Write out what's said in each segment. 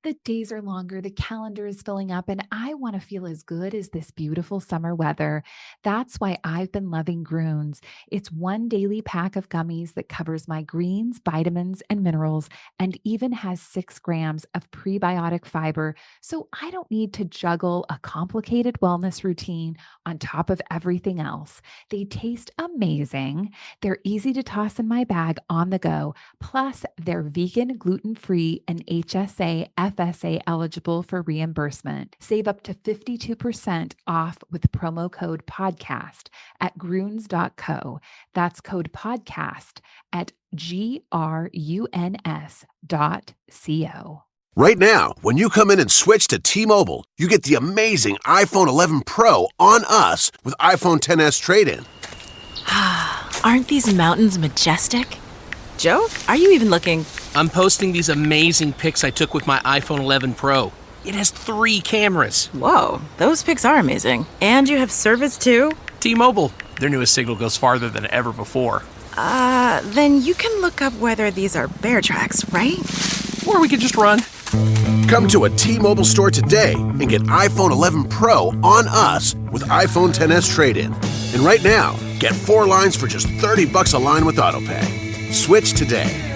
The days are longer, the calendar is filling up, and I want to feel as good as this beautiful summer weather. That's why I've been loving Groons. It's one daily pack of gummies that covers my greens, vitamins, and minerals, and even has 6 grams of prebiotic fiber. So I don't need to juggle a complicated wellness routine on top of everything else. They taste amazing. They're easy to toss in my bag on the go. Plus, they're vegan, gluten-free, and HSA, FSA eligible for reimbursement. Save up to 52% off with promo code podcast at gruns.co. That's code podcast at gruns.co. Right now, when you come in and switch to T-Mobile, you get the amazing iPhone 11 Pro on us with iPhone XS trade-in. Aren't these mountains majestic? Joe, are you even looking? I'm posting these amazing pics I took with my iPhone 11 Pro. It has 3 cameras. Whoa, those pics are amazing. And you have service too? T-Mobile, their newest signal goes farther than ever before. Then you can look up whether these are bear tracks, right? Or we could just run. Come to a T-Mobile store today and get iPhone 11 Pro on us with iPhone XS trade-in. And right now, get 4 lines for just $30 a line with AutoPay. Switch today.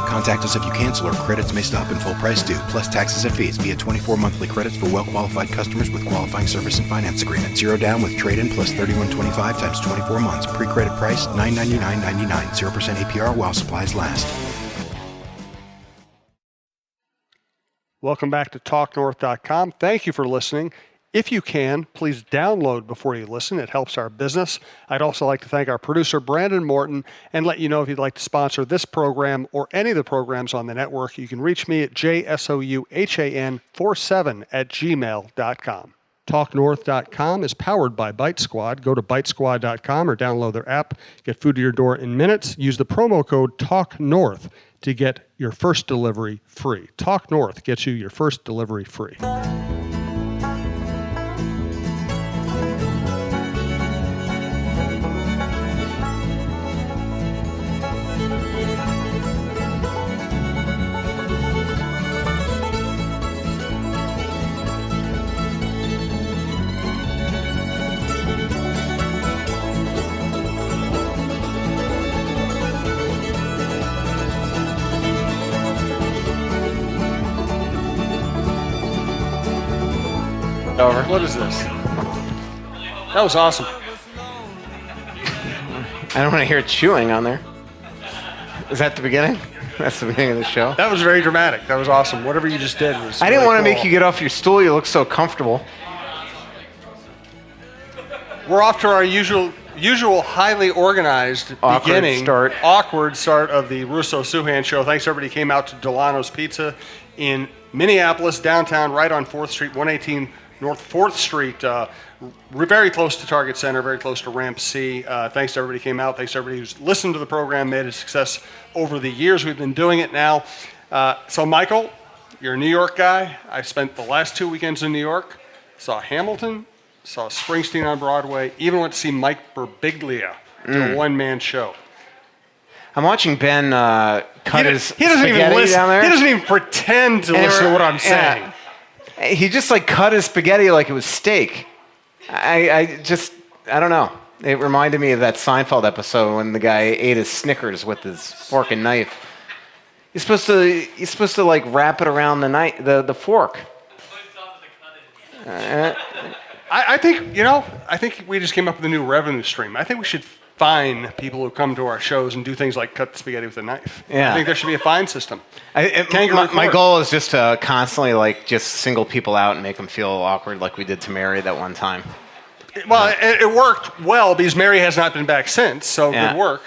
Contact us if you cancel or credits may stop and full price due, plus taxes and fees via 24 monthly credits for well-qualified customers with qualifying service and finance agreement. 0 down with trade-in plus $31.25 times 24 months. Pre-credit price $999.99. 0% APR while supplies last. Welcome back to TalkNorth.com. Thank you for listening. If you can, please download before you listen. It helps our business. I'd also like to thank our producer, Brandon Morton, and let you know if you'd like to sponsor this program or any of the programs on the network. You can reach me at jsouhan47@gmail.com. TalkNorth.com is powered by Bite Squad. Go to bitesquad.com or download their app. Get food to your door in minutes. Use the promo code TalkNorth to get your first delivery free. Talk North gets you your first delivery free. Over. What is this? That was awesome. I don't want to hear chewing on there. Is that the beginning? That's the beginning of the show? That was very dramatic. That was awesome. Whatever you just did was I didn't really want to cool. make you get off your stool. You look so comfortable. We're off to our usual highly organized awkward start of the Russo-Souhan Show. Thanks everybody who came out to Delano's Pizza in Minneapolis, downtown, right on 4th Street, 118 North 4th Street, very close to Target Center, very close to Ramp C. Thanks to everybody who came out. Thanks to everybody who's listened to the program, made it a success over the years we've been doing it now. So, Michael, you're a New York guy. I spent the last 2 weekends in New York, saw Hamilton, saw Springsteen on Broadway, even went to see Mike Birbiglia do a one-man show. I'm watching Ben cut his he doesn't spaghetti even listen. down there. He doesn't even pretend to listen to what I'm saying. Yeah. He just cut his spaghetti like it was steak. I don't know. It reminded me of that Seinfeld episode when the guy ate his Snickers with his fork and knife. You're supposed to wrap it around the fork. I think we just came up with a new revenue stream. I think we should fine people who come to our shows and do things like cut the spaghetti with a knife. Yeah. I think there should be a fine system. My goal is just to constantly just single people out and make them feel awkward like we did to Mary that one time. Well, it worked well because Mary has not been back since, so good work.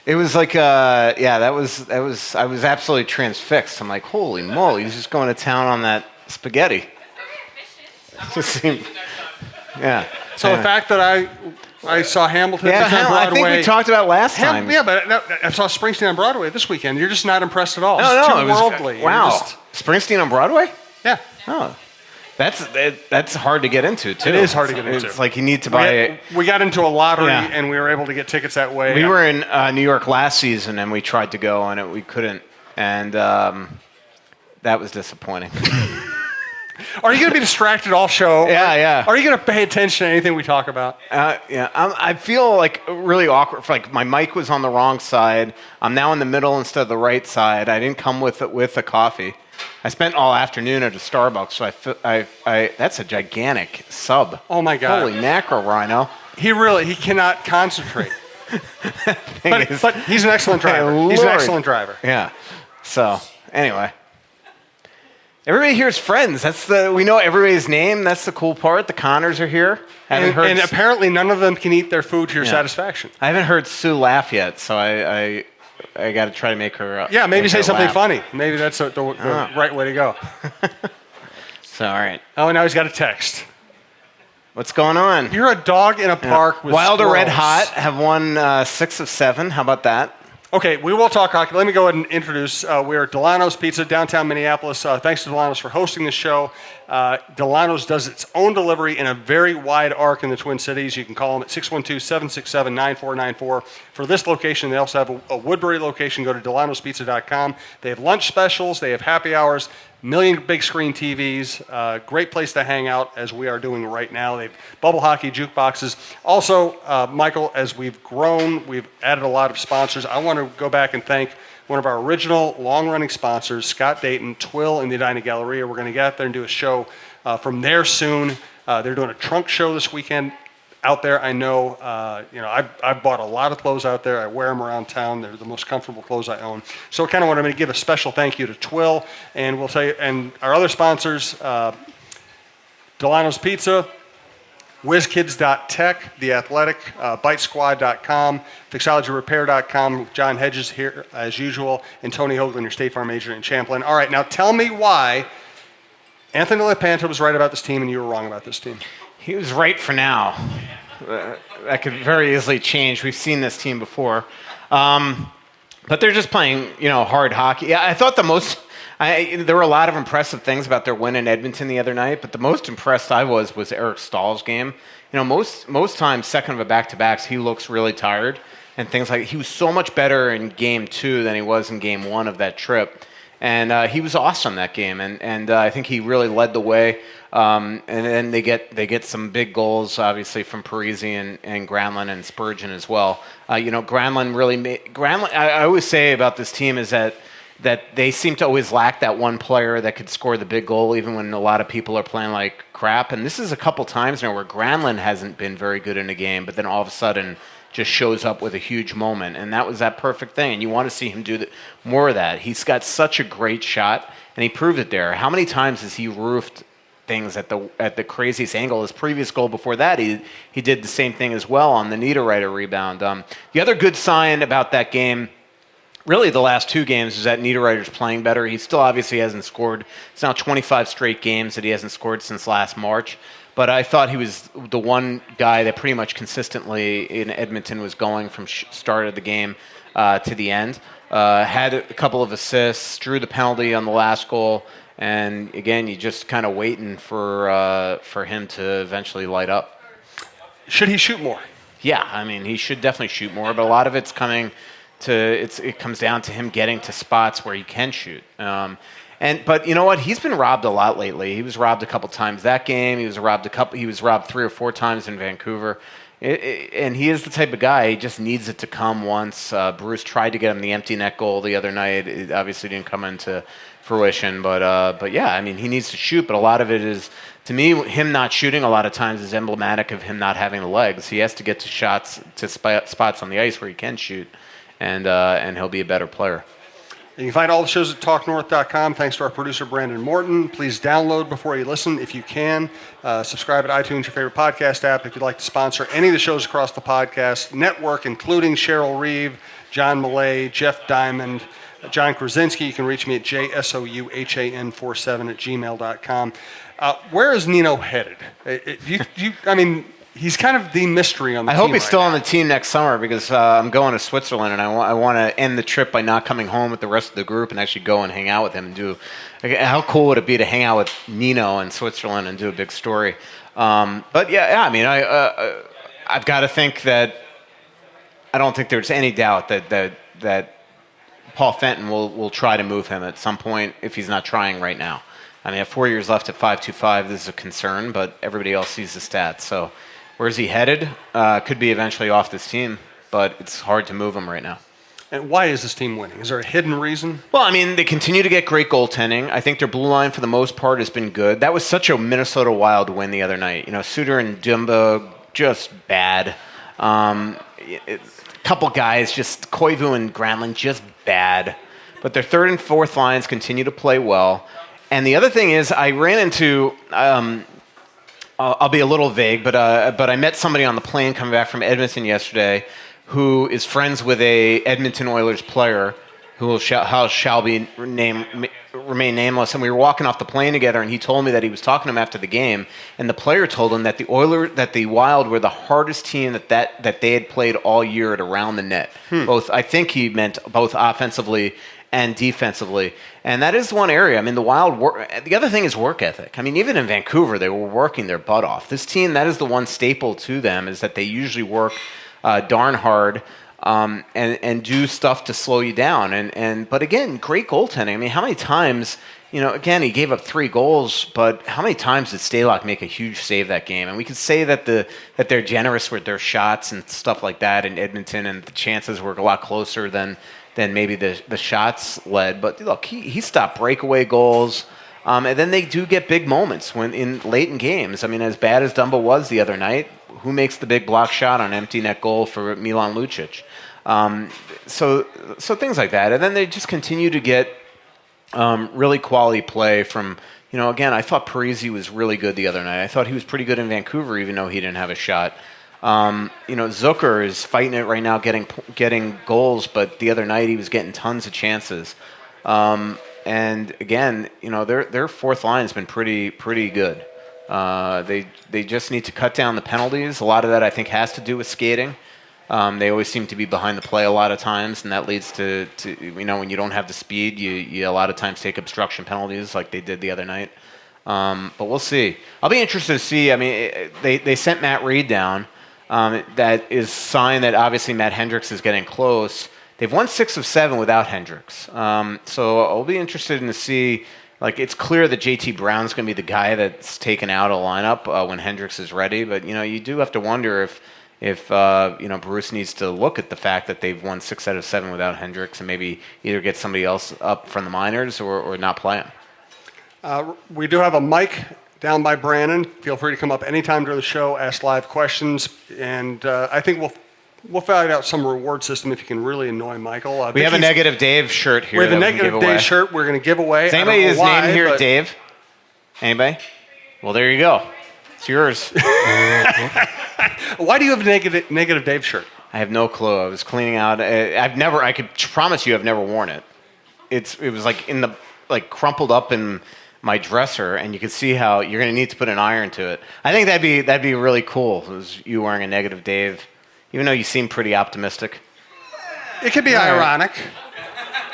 It was I was absolutely transfixed. I'm like, holy moly, he's just going to town on that spaghetti. Just seemed, yeah. So the fact that I saw Hamilton on Broadway. I think we talked about last time. Yeah, but I saw Springsteen on Broadway this weekend. You're just not impressed at all. No, it's too worldly. Wow. Springsteen on Broadway? Yeah. Oh. That's hard to get into, too. It is hard to get into. It's like you need to buy it. We got into a lottery, and we were able to get tickets that way. We were in New York last season, and we tried to go, and we couldn't. And that was disappointing. Are you going to be distracted all show? Yeah. Are you going to pay attention to anything we talk about? Yeah. I feel like really awkward. Like my mic was on the wrong side. I'm now in the middle instead of the right side. I didn't come with a coffee. I spent all afternoon at a Starbucks, so that's a gigantic sub. Oh my God! Holy mackerel, Rhino! He cannot concentrate. but he's an excellent driver. Lord. He's an excellent driver. Yeah. So anyway. Everybody here is friends. We know everybody's name. That's the cool part. The Connors are here. And apparently none of them can eat their food to your satisfaction. I haven't heard Sue laugh yet, so I got to try to make her. Maybe say something laugh. funny. Maybe that's the right way to go. So all right. Oh, now he's got a text. What's going on? You're a dog in a park with Wilder squirrels. Red Hot have won 6 of 7. How about that? Okay, we will talk hockey. Let me go ahead and introduce. We're at Delano's Pizza, downtown Minneapolis. Thanks to Delano's for hosting the show. Delano's does its own delivery in a very wide arc in the Twin Cities. You can call them at 612-767-9494. For this location, they also have a Woodbury location. Go to delanospizza.com. They have lunch specials. They have happy hours. Million big screen TVs, great place to hang out as we are doing right now. They've bubble hockey jukeboxes. Also, Michael, as we've grown, we've added a lot of sponsors. I want to go back and thank one of our original long-running sponsors, Scott Dayton, Twill in the Edina Galleria. We're going to get out there and do a show from there soon. They're doing a trunk show this weekend. Out there, I know, I bought a lot of clothes out there. I wear them around town. They're the most comfortable clothes I own. So I kind of want to give a special thank you to Twill, and we'll tell you, and our other sponsors, Delano's Pizza, WizKids.tech, The Athletic, BiteSquad.com, FixologyRepair.com, John Hedges here as usual, and Tony Hoagland, your State Farm agent in Champlain. All right, now tell me why Anthony LaPanta was right about this team and you were wrong about this team. He was right for now. That could very easily change. We've seen this team before. But they're just playing, hard hockey. Yeah, I thought there were a lot of impressive things about their win in Edmonton the other night, but the most impressed I was Eric Stahl's game. Most times, second of a back-to-backs, he looks really tired and things like. He was so much better in Game 2 than he was in Game 1 of that trip. And he was awesome that game, and I think he really led the way. And then they get some big goals, obviously from Parisi and Granlund and Spurgeon as well. Granlund really made Granlund. I always say about this team is that they seem to always lack that one player that could score the big goal, even when a lot of people are playing like crap. And this is a couple times now where Granlund hasn't been very good in a game, but then all of a sudden just shows up with a huge moment, and that was that perfect thing. And you want to see him do more of that. He's got such a great shot, and he proved it there. How many times has he roofed things at the craziest angle? His previous goal before that, he did the same thing as well on the Niederreiter rebound. The other good sign about that game, really the last 2 games, is that Niederreiter's playing better. He still obviously hasn't scored. It's now 25 straight games that he hasn't scored since last March. But I thought he was the one guy that pretty much consistently in Edmonton was going from start of the game to the end. Had a couple of assists, drew the penalty on the last goal, and again, you just kind of waiting for him to eventually light up. Should he shoot more? Yeah, I mean, he should definitely shoot more, but a lot of it's coming to it comes down to him getting to spots where he can shoot. But you know what? He's been robbed a lot lately. He was robbed a couple times that game. He was robbed 3 or 4 times in Vancouver. And he is the type of guy, he just needs it to come once. Bruce tried to get him the empty net goal the other night. It obviously didn't come into fruition. But yeah, I mean, he needs to shoot. But a lot of it is, to me, him not shooting a lot of times is emblematic of him not having the legs. He has to get to spots on the ice where he can shoot, and he'll be a better player. You can find all the shows at TalkNorth.com. Thanks to our producer, Brandon Morton. Please download before you listen if you can. Subscribe at iTunes, your favorite podcast app. If you'd like to sponsor any of the shows across the podcast network, including Cheryl Reeve, John Millay, Jeff Diamond, John Krasinski, you can reach me at jsouhan47@gmail.com. Where is Nino headed? I mean, he's kind of the mystery on the team. I hope he's right still now on the team next summer because I'm going to Switzerland and I want to end the trip by not coming home with the rest of the group and actually go and hang out with him and do. How cool would it be to hang out with Nino in Switzerland and do a big story? But yeah, I mean, I've got to think that I don't think there's any doubt that Paul Fenton will try to move him at some point if he's not trying right now. I mean, at 4 years left at 5.25, this is a concern, but everybody else sees the stats. So where's he headed? Could be eventually off this team, but it's hard to move him right now. And why is this team winning? Is there a hidden reason? Well, I mean, they continue to get great goaltending. I think their blue line, for the most part, has been good. That was such a Minnesota Wild win the other night. You know, Suter and Dumba, just bad. A couple guys, just Koivu and Granlund, just bad. But their third and fourth lines continue to play well. And the other thing is, I ran into... I'll be a little vague, but I met somebody on the plane coming back from Edmonton yesterday who is friends with a Edmonton Oilers player who shall remain nameless. And we were walking off the plane together, and he told me that he was talking to him after the game, and the player told him that the Wild were the hardest team that they had played all year at around the net. I think he meant both offensively and defensively. And that is one area. I mean, the Wild the other thing is work ethic. I mean, even in Vancouver, they were working their butt off. This team, that is the one staple to them, is that they usually work darn hard and do stuff to slow you down. But again, great goaltending. I mean, how many times, again, he gave up 3 goals, but how many times did Stalock make a huge save that game? And we could say that they're generous with their shots and stuff like that in Edmonton, and the chances were a lot closer than maybe the shots led. But look, he stopped breakaway goals. And then they do get big moments late in games. I mean, as bad as Dumba was the other night, who makes the big block shot on empty net goal for Milan Lucic? So things like that. And then they just continue to get really quality play from, again, I thought Parise was really good the other night. I thought he was pretty good in Vancouver, even though he didn't have a shot. Zucker is fighting it right now, getting goals, but the other night he was getting tons of chances. And again, their fourth line has been pretty good. They just need to cut down the penalties. A lot of that, I think, has to do with skating. They always seem to be behind the play a lot of times, and that leads to when you don't have the speed, you a lot of times take obstruction penalties like they did the other night. But we'll see. I'll be interested to see. I mean, they sent Matt Reed down. That is a sign that obviously Matt Hendricks is getting close. They've won 6 of 7 without Hendricks. So I'll be interested to see. Like, it's clear that JT Brown's going to be the guy that's taken out of the lineup when Hendricks is ready. But you do have to wonder if Bruce needs to look at the fact that they've won 6 out of 7 without Hendricks and maybe either get somebody else up from the minors or not play him. We do have a mic down by Brandon. Feel free to come up anytime during the show, ask live questions, and I think we'll find out some reward system if you can really annoy Michael. We have a Negative Dave shirt here. We have a Negative Dave shirt we're going to give away. Is anybody his name here, Dave? Anybody? Well, there you go. It's yours. Why do you have a Negative Dave shirt? I have no clue. I was cleaning out. I could promise you I've never worn it. It was like crumpled up in my dresser, and you can see how you're going to need to put an iron to it. I think that'd be really cool. Was you wearing a Negative Dave, even though you seem pretty optimistic. It could be ironic.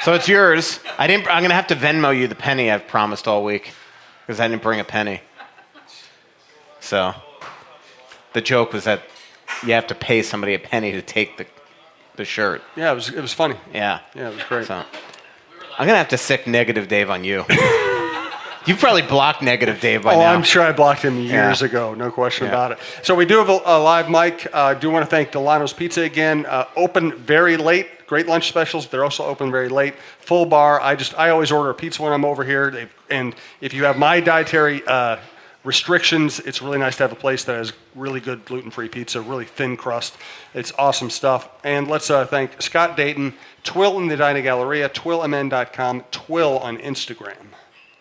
So it's yours. I'm going to have to Venmo you the penny I've promised all week because I didn't bring a penny. So the joke was that you have to pay somebody a penny to take the shirt. Yeah, it was funny. Yeah, it was great. So I'm going to have to sick Negative Dave on you. You've probably blocked Negative Dave by now. I'm sure I blocked him years ago, no question about it. So we do have a live mic. I do want to thank Delano's Pizza again. Open very late, great lunch specials. They're also open very late. Full bar. I always order a pizza when I'm over here. And if you have my dietary restrictions, it's really nice to have a place that has really good gluten-free pizza, really thin crust. It's awesome stuff. And let's thank Scott Dayton, Twill in the Edina Galleria, twillmn.com, Twill on Instagram.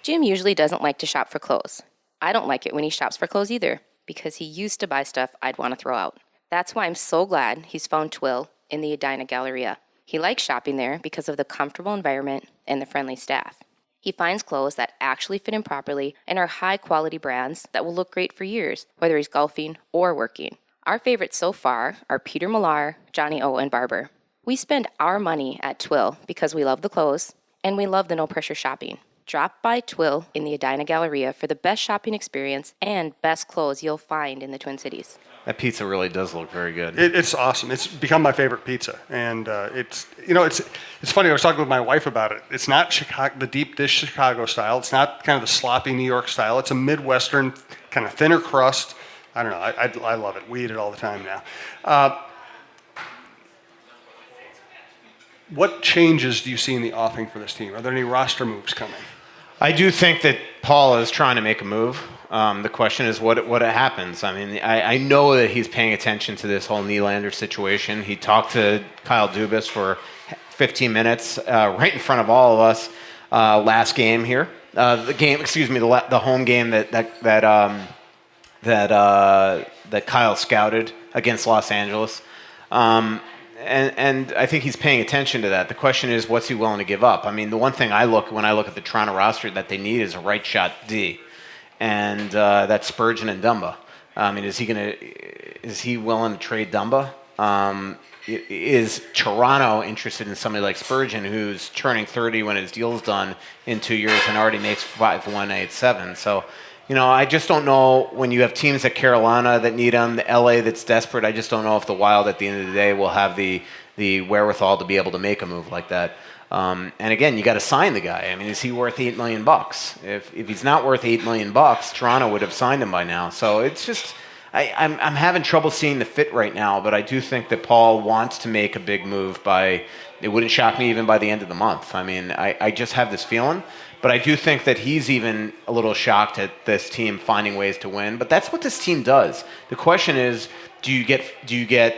Jim usually doesn't like to shop for clothes. I don't like it when he shops for clothes either, because he used to buy stuff I'd want to throw out. That's why I'm so glad he's found Twill in the Edina Galleria. He likes shopping there because of the comfortable environment and the friendly staff. He finds clothes that actually fit him properly and are high-quality brands that will look great for years, whether he's golfing or working. Our favorites so far are Peter Millar, Johnny O, and Barber. We spend our money at Twill because we love the clothes and we love the no-pressure shopping. Drop by Twill in the Edina Galleria for the best shopping experience and best clothes you'll find in the Twin Cities. That pizza really does look very good. It's awesome. It's become my favorite pizza, and it's funny. I was talking with my wife about it. It's not the deep dish Chicago style. It's not kind of the sloppy New York style. It's a Midwestern kind of thinner crust. I don't know. I love it. We eat it all the time now. What changes do you see in the offing for this team? Are there any roster moves coming? I do think that Paul is trying to make a move. The question is what happens. I mean, I know that he's paying attention to this whole Nylander situation. He talked to Kyle Dubas for 15 minutes right in front of all of us last game here. The home game that Kyle scouted against Los Angeles. And I think he's paying attention to that. The question is, what's he willing to give up? I mean, the one thing when I look at the Toronto roster that they need is a right shot D, and that's Spurgeon and Dumba. I mean, is he willing to trade Dumba? Is Toronto interested in somebody like Spurgeon, who's turning 30 when his deal's done in 2 years and already makes $5,187? So, I just don't know when you have teams at Carolina that need him, the LA that's desperate. I just don't know if the Wild at the end of the day will have the wherewithal to be able to make a move like that. And again, you got to sign the guy. I mean, is he worth $8 million? If he's not worth $8 million, Toronto would have signed him by now. So it's just I'm having trouble seeing the fit right now. But I do think that Paul wants to make a big move it wouldn't shock me even by the end of the month. I mean, I just have this feeling. But I do think that he's even a little shocked at this team finding ways to win. But that's what this team does. The question is, do you get?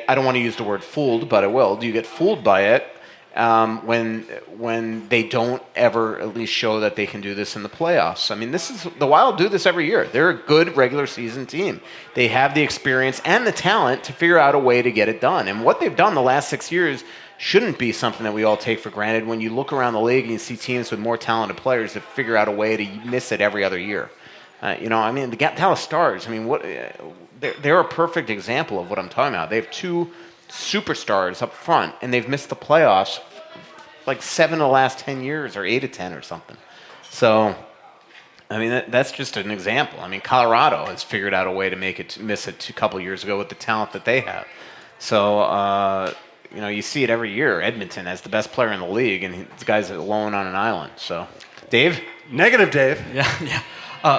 I don't want to use the word fooled, but I will. Do you get fooled by it when they don't ever at least show that they can do this in the playoffs? I mean, the Wild do this every year. They're a good regular season team. They have the experience and the talent to figure out a way to get it done. And what they've done the last 6 years shouldn't be something that we all take for granted. When you look around the league and you see teams with more talented players that figure out a way to miss it every other year. I mean, the Dallas Stars, I mean, they're a perfect example of what I'm talking about. They have two superstars up front, and they've missed the playoffs like 7 of the last 10 years, or 8 of 10 or something. So, I mean, that's just an example. I mean, Colorado has figured out a way to miss it a couple years ago with the talent that they have. So, you see it every year. Edmonton has the best player in the league, and this guy's alone on an island. So, Dave? Negative, Dave. Yeah.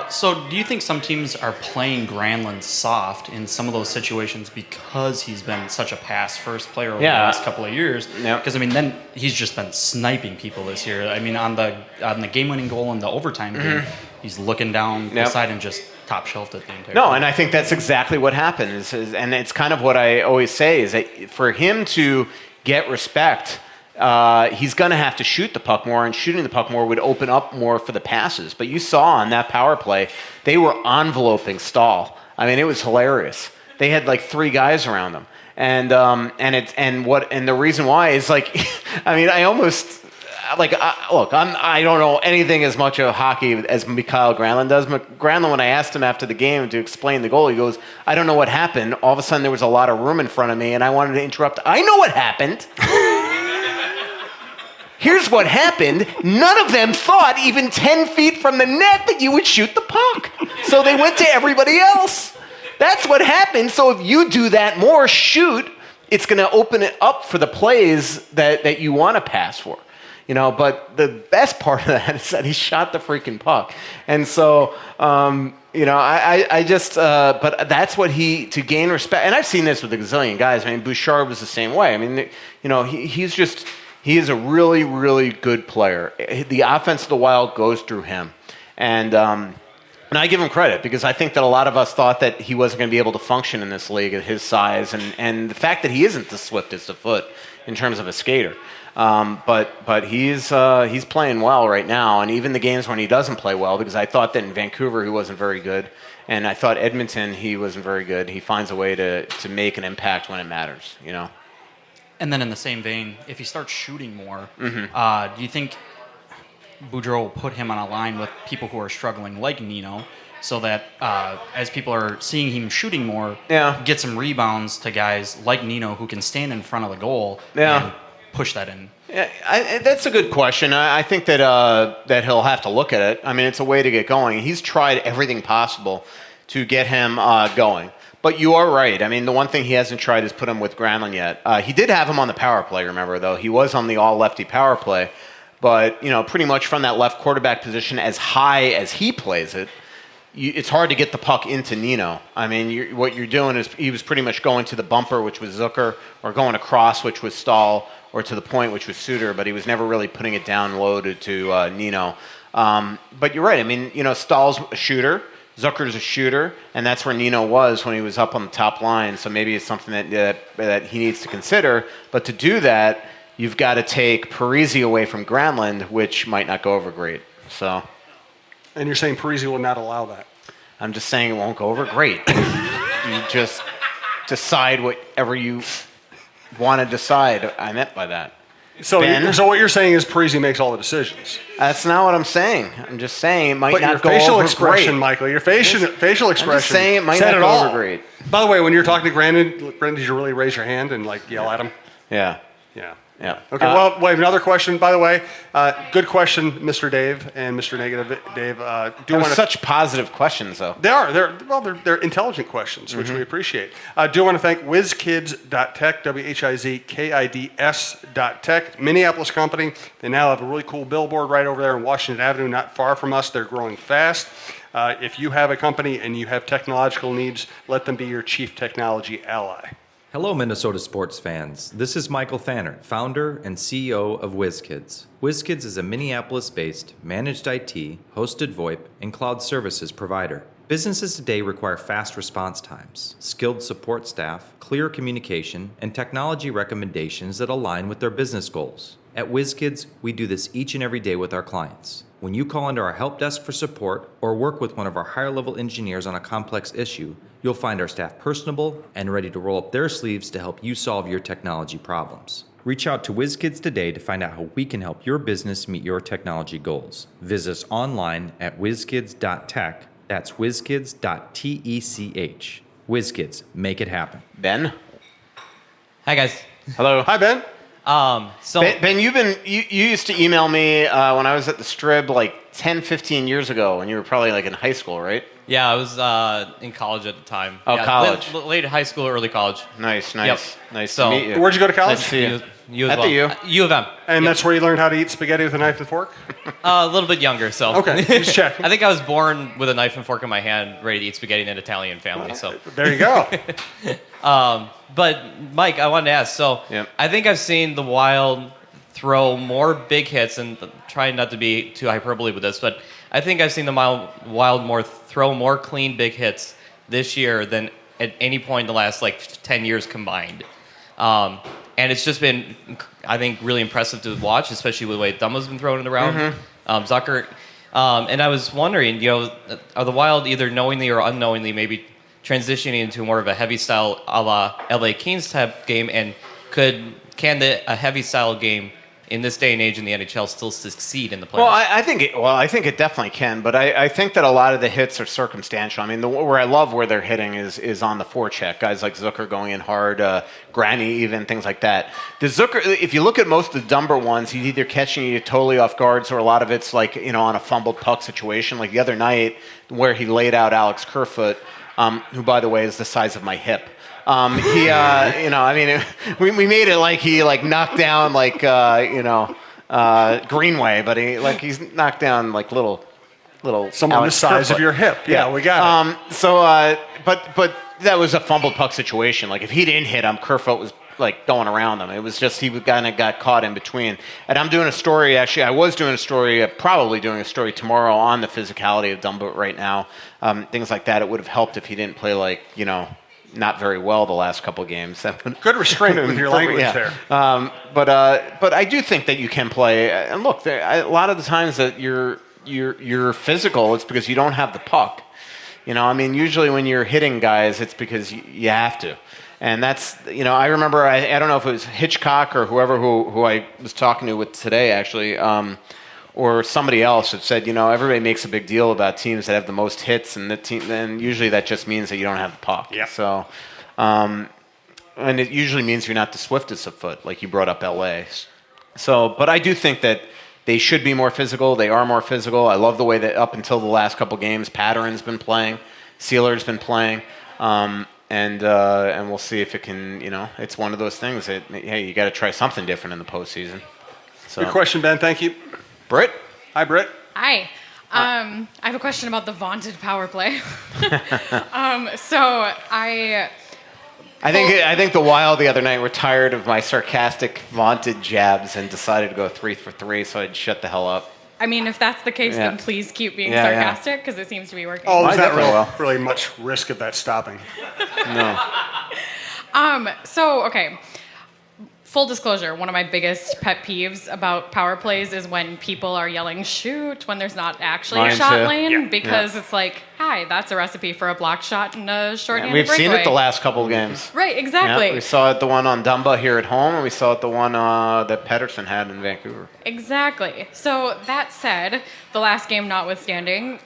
So do you think some teams are playing Granlund soft in some of those situations because he's been such a pass-first player over the last couple of years? Because, I mean, then he's just been sniping people this year. I mean, on the game-winning goal in the overtime game, he's looking down the side and just top-shelved it the entire time. And I think that's exactly what happens. And it's kind of what I always say, is that for him to get respect, he's going to have to shoot the puck more, and shooting the puck more would open up more for the passes. But you saw on that power play, they were enveloping Stahl. I mean, it was hilarious. They had like 3 guys around them, and the reason why is like, I mean, I almost like look, I don't know anything as much of hockey as Mikael Granlund does. Granlund, when I asked him after the game to explain the goal, he goes, "I don't know what happened. All of a sudden, there was a lot of room in front of me, and I wanted to interrupt. I know what happened." Here's what happened. None of them thought even 10 feet from the net that you would shoot the puck. So they went to everybody else. That's what happened. So if you do that more, shoot, it's going to open it up for the plays that you want to pass for. But the best part of that is that he shot the freaking puck. And so, I just, but that's what to gain respect. And I've seen this with a gazillion guys. I mean, Bouchard was the same way. I mean, he is a really, really good player. The offense of the Wild goes through him. And I give him credit, because I think that a lot of us thought that he wasn't going to be able to function in this league at his size, and the fact that he isn't the swiftest of foot in terms of a skater. But he's playing well right now, and even the games when he doesn't play well, because I thought that in Vancouver he wasn't very good, and I thought Edmonton he wasn't very good. He finds a way to make an impact when it matters, And then in the same vein, if he starts shooting more, do you think Boudreau will put him on a line with people who are struggling like Nino, so that as people are seeing him shooting more, get some rebounds to guys like Nino who can stand in front of the goal and push that in? Yeah, that's a good question. I think that that he'll have to look at it. I mean, it's a way to get going. He's tried everything possible to get him going. But you are right. I mean, the one thing he hasn't tried is put him with Granlund yet. He did have him on the power play, remember, though. He was on the all-lefty power play. But, pretty much from that left quarterback position, as high as he plays it, it's hard to get the puck into Nino. I mean, what you're doing is he was pretty much going to the bumper, which was Zucker, or going across, which was Stahl, or to the point, which was Suter, but he was never really putting it down low to Nino. But you're right. I mean, Stahl's a shooter. Zucker's a shooter, and that's where Nino was when he was up on the top line. So maybe it's something that he needs to consider. But to do that, you've got to take Parisi away from Granlund, which might not go over great. So. And you're saying Parisi will not allow that? I'm just saying it won't go over great. You just decide whatever you want to decide. I meant by that. So what you're saying is Parisi makes all the decisions. That's not what I'm saying. I'm just saying it might but not go over great. Your facial expression, Michael, your facial expression. I'm just saying it might not go over great. By the way, when you're talking to Brandon, did you really raise your hand and yell at him? Yeah. Yeah. Yeah. Okay. Well, wait. Another question. By the way, good question, Mr. Dave and Mr. Negative Dave. Such positive questions, though. They are. They're intelligent questions, which we appreciate. Do want to thank WhizKids.tech, WHIZKIDS.tech, Minneapolis company. They now have a really cool billboard right over there on Washington Avenue, not far from us. They're growing fast. If you have a company and you have technological needs, let them be your chief technology ally. Hello, Minnesota sports fans. This is Michael Thanner, founder and CEO of WhizKids. WhizKids is a Minneapolis-based managed IT, hosted VoIP, and cloud services provider. Businesses today require fast response times, skilled support staff, clear communication, and technology recommendations that align with their business goals. At WhizKids, we do this each and every day with our clients. When you call into our help desk for support or work with one of our higher-level engineers on a complex issue, you'll find our staff personable and ready to roll up their sleeves to help you solve your technology problems. Reach out to WhizKids today to find out how we can help your business meet your technology goals. Visit us online at whizkids.tech. That's whizkids.tech. WhizKids, make it happen. Ben? Hi, guys. Hello. Hi, Ben. Ben, you used to email me when I was at the Strib 10, 15 years ago when you were probably in high school, right? Yeah, I was in college at the time. Oh, yeah, college. Late high school, early college. Nice. Yep. Nice to meet you. Where'd you go to college? Nice to see you. You as at well. the U. U of M. And that's where you learned how to eat spaghetti with a knife and fork? A little bit younger, so. Okay, just checking. I think I was born with a knife and fork in my hand, ready to eat spaghetti in an Italian family. So there you go. But Mike, I wanted to ask. So I think I've seen the Wild throw more big hits, and trying not to be too hyperbole with this, but I think I've seen the Wild throw more clean big hits this year than at any point in the last 10 years combined. And it's just been, I think, really impressive to watch, especially with the way Dumbo's been throwing it around. Zucker. And I was wondering, are the Wild either knowingly or unknowingly maybe transitioning into more of a heavy style a la LA Kings type game? And can a heavy style game in this day and age in the NHL still succeed in the playoffs? Well, I think it definitely can, but I think that a lot of the hits are circumstantial. I mean, where I love where they're hitting is on the forecheck. Guys like Zucker going in hard, Granny even, things like that. The Zucker, if you look at most of the Dumber ones, he's either catching you totally off guard, or a lot of it's on a fumbled puck situation. Like the other night where he laid out Alex Kerfoot, who, by the way, is the size of my hip. We made it like he knocked down Greenway, but he's knocked down little someone the size Kerfoot. of your hip. Yeah, we got it. But that was a fumbled puck situation. If he didn't hit him, Kerfoot was going around him. It was just he kind of got caught in between. And I'm doing a story. Actually, I was doing a story. Probably doing a story tomorrow on the physicality of Dumbo right now. Things like that. It would have helped if he didn't play not very well the last couple of games. Good restraint with your language there. But I do think that you can play. And look, a lot of the times that you're physical, it's because you don't have the puck. Usually when you're hitting guys, it's because you have to. And that's, I remember, I don't know if it was Hitchcock or whoever who I was talking to with today, actually, or somebody else that said, everybody makes a big deal about teams that have the most hits, and then usually that just means that you don't have the puck. Yeah. So, and it usually means you're not the swiftest of foot, like you brought up LA. So, but I do think that they should be more physical. They are more physical. I love the way that up until the last couple games, Patteran's been playing, Sealer's been playing, and we'll see if it can. It's one of those things that hey, you got to try something different in the postseason. So. Good question, Ben. Thank you, Britt. Hi, Britt. Hi. I have a question about the vaunted power play. I think the Wild the other night were tired of my sarcastic vaunted jabs and decided to go 3 for 3, so I'd shut the hell up. I mean, if that's the case, then please keep being sarcastic because it seems to be working. Oh, there's not really much risk of that stopping. No. Okay. Full disclosure, one of my biggest pet peeves about power plays is when people are yelling shoot when there's not actually a shot lane because it's like, hi, that's a recipe for a blocked shot and a short-handed We've breakaway. seen it the last couple of games. Right, exactly. Yeah, we saw it the one on Dumba here at home, and we saw it the one that Pettersson had in Vancouver. Exactly. So that said, the last game notwithstanding,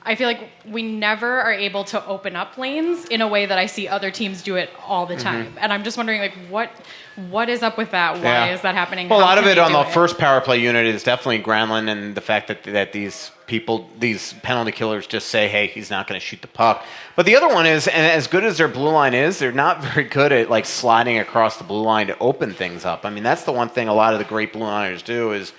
I feel like we never are able to open up lanes in a way that I see other teams do it all the time. And I'm just wondering, what is up with that? Why is that happening? Well, a lot of it on the first power play unit is definitely Granlund and the fact that these penalty killers just say, hey, he's not going to shoot the puck. But the other one is, and as good as their blue line is, they're not very good at sliding across the blue line to open things up. I mean, that's the one thing a lot of the great blue liners do is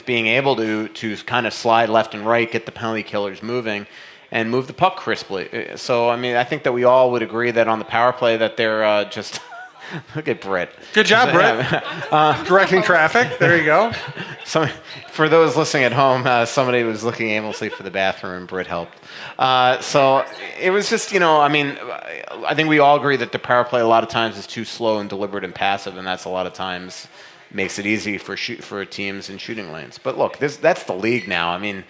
being able to kind of slide left and right, get the penalty killers moving, and move the puck crisply. So, I mean, I think that we all would agree that on the power play that they're just... Look at Britt. Good job, Britt. Directing traffic. There you go. For those listening at home, somebody was looking aimlessly for the bathroom, and Britt helped. So it was just, I think we all agree that the power play a lot of times is too slow and deliberate and passive, and that's a lot of times makes it easy for teams in shooting lanes. But look, that's the league now. I mean,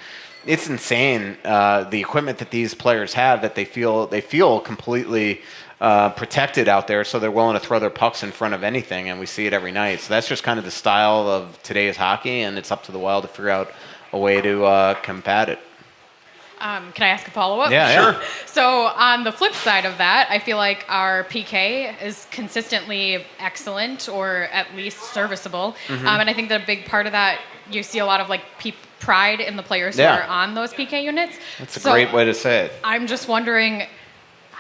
it's insane the equipment that these players have that they feel completely protected out there, so they're willing to throw their pucks in front of anything, and we see it every night. So that's just kind of the style of today's hockey, and it's up to the Wild to figure out a way to combat it. Can I ask a follow-up? Yeah, sure. So on the flip side of that, I feel like our PK is consistently excellent or at least serviceable. And I think that a big part of that, you see a lot of pride in the players who are on those PK units. That's a great way to say it. I'm just wondering,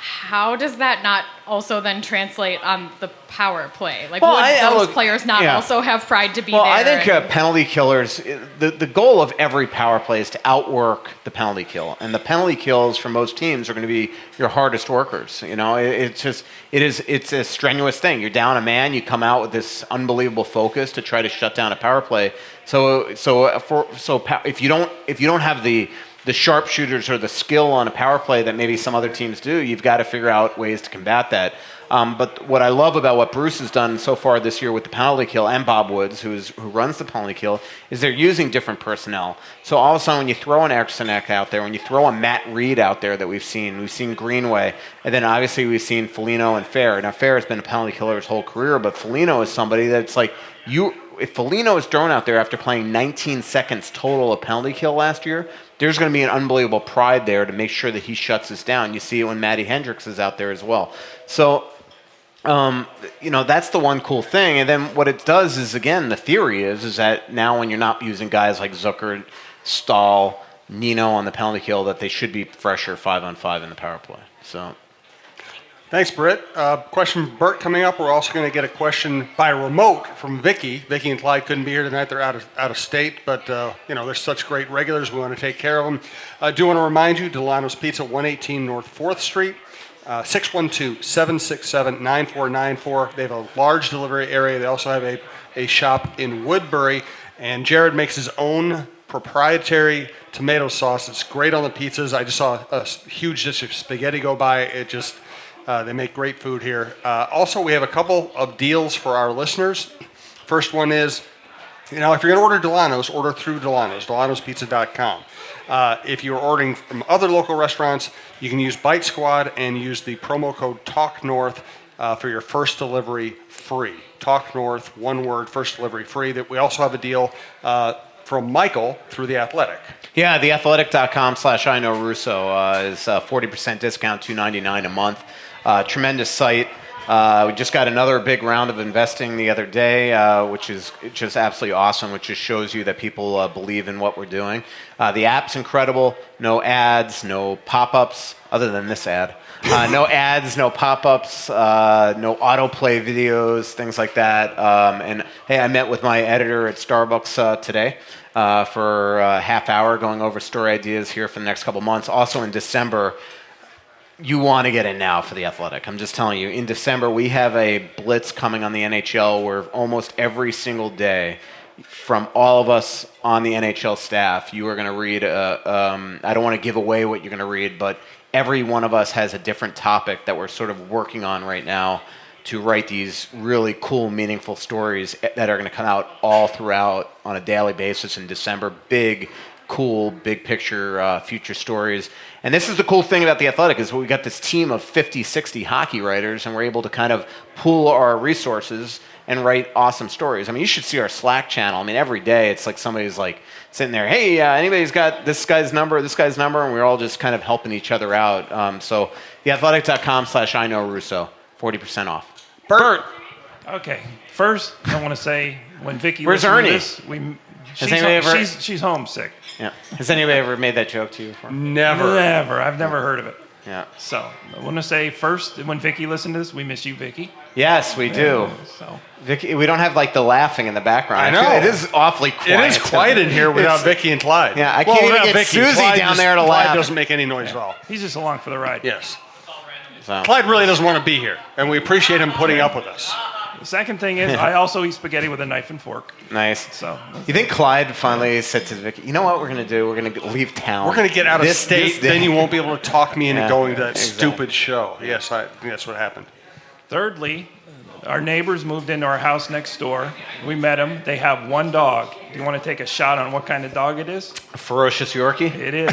how does that not also then translate on the power play? Would those players not also have pride to be there? Well, I think penalty killers, the goal of every power play is to outwork the penalty kill. And the penalty kills for most teams are going to be your hardest workers. It's a strenuous thing. You're down a man, you come out with this unbelievable focus to try to shut down a power play. So if you don't have the sharpshooters or the skill on a power play that maybe some other teams do, you've got to figure out ways to combat that. But what I love about what Bruce has done so far this year with the penalty kill, and Bob Woods, who runs the penalty kill, is they're using different personnel. So all of a sudden, when you throw an Eriksson out there, when you throw a Matt Reed out there that we've seen Greenway, and then obviously we've seen Foligno and Fair. Now, Fair has been a penalty killer his whole career, but Foligno is somebody that's if Foligno is thrown out there after playing 19 seconds total of penalty kill last year, there's going to be an unbelievable pride there to make sure that he shuts us down. You see it when Matty Hendricks is out there as well. So, that's the one cool thing. And then what it does is, again, the theory is that now when you're not using guys like Zucker, Stahl, Nino on the penalty kill, that they should be fresher 5-on-5 in the power play. So. Thanks, Britt. Question from Bert coming up. We're also going to get a question by remote from Vicky. Vicky and Clyde couldn't be here tonight. They're out of state, but they're such great regulars. We want to take care of them. I do want to remind you, Delano's Pizza, 118 North 4th Street, 612-767-9494. They have a large delivery area. They also have a shop in Woodbury, and Jared makes his own proprietary tomato sauce. It's great on the pizzas. I just saw a huge dish of spaghetti go by. They make great food here. Also, we have a couple of deals for our listeners. First one is, if you're going to order Delano's, order through Delano's, delanospizza.com. If you're ordering from other local restaurants, you can use Bite Squad and use the promo code TALKNORTH for your first delivery free. Talk North, one word, first delivery free. That we also have a deal from Michael through The Athletic. Yeah, theathletic.com/IKnowRusso is 40% discount, $2.99 a month. Tremendous site. We just got another big round of investing the other day, which is just absolutely awesome, which just shows you that people believe in what we're doing. The app's incredible. No ads, no pop-ups, other than this ad. No ads, no pop-ups, no autoplay videos, things like that. And hey, I met with my editor at Starbucks today for a half hour going over story ideas here for the next couple months. Also in December, you want to get in now for The Athletic. I'm just telling you, in December, we have a blitz coming on the NHL where almost every single day from all of us on the NHL staff, you are going to read, I don't want to give away what you're going to read, but every one of us has a different topic that we're sort of working on right now to write these really cool, meaningful stories that are going to come out all throughout on a daily basis in December. Big, cool, big picture future stories. And this is the cool thing about The Athletic is we got this team of 50, 60 hockey writers, and we're able to kind of pool our resources and write awesome stories. I mean, you should see our Slack channel. I mean, every day it's like somebody's like sitting there, hey, anybody's got this guy's number, and we're all just kind of helping each other out. So theathletic.com/I know Russo, 40% off. Bert. Okay. First, I want to say when Vicky Where's listened Ernie? to this, she's homesick. Yeah. Has anybody ever made that joke to you before? Never. I've never heard of it. Yeah. So I want to say first, when Vicky listened to this, we miss you, Vicky. Yes, we do. So Vicky, we don't have like the laughing in the background. I know. It is awfully quiet. It is quiet in here without Vicky and Clyde. Yeah, I can't even get Susie down there to laugh. Clyde doesn't make any noise at all. He's just along for the ride. Yes. So. Clyde really doesn't want to be here, and we appreciate him putting up with us. The second thing is, I also eat spaghetti with a knife and fork. Nice. So, you think Clyde finally said to Vicky, you know what we're going to do? We're going to leave town. We're going to get out of state, then you won't be able to talk me into going to that exactly. stupid show. Yes, I think that's what happened. Thirdly, our neighbors moved into our house next door. We met them. They have one dog. Do you want to take a shot on what kind of dog it is? A ferocious Yorkie? It is.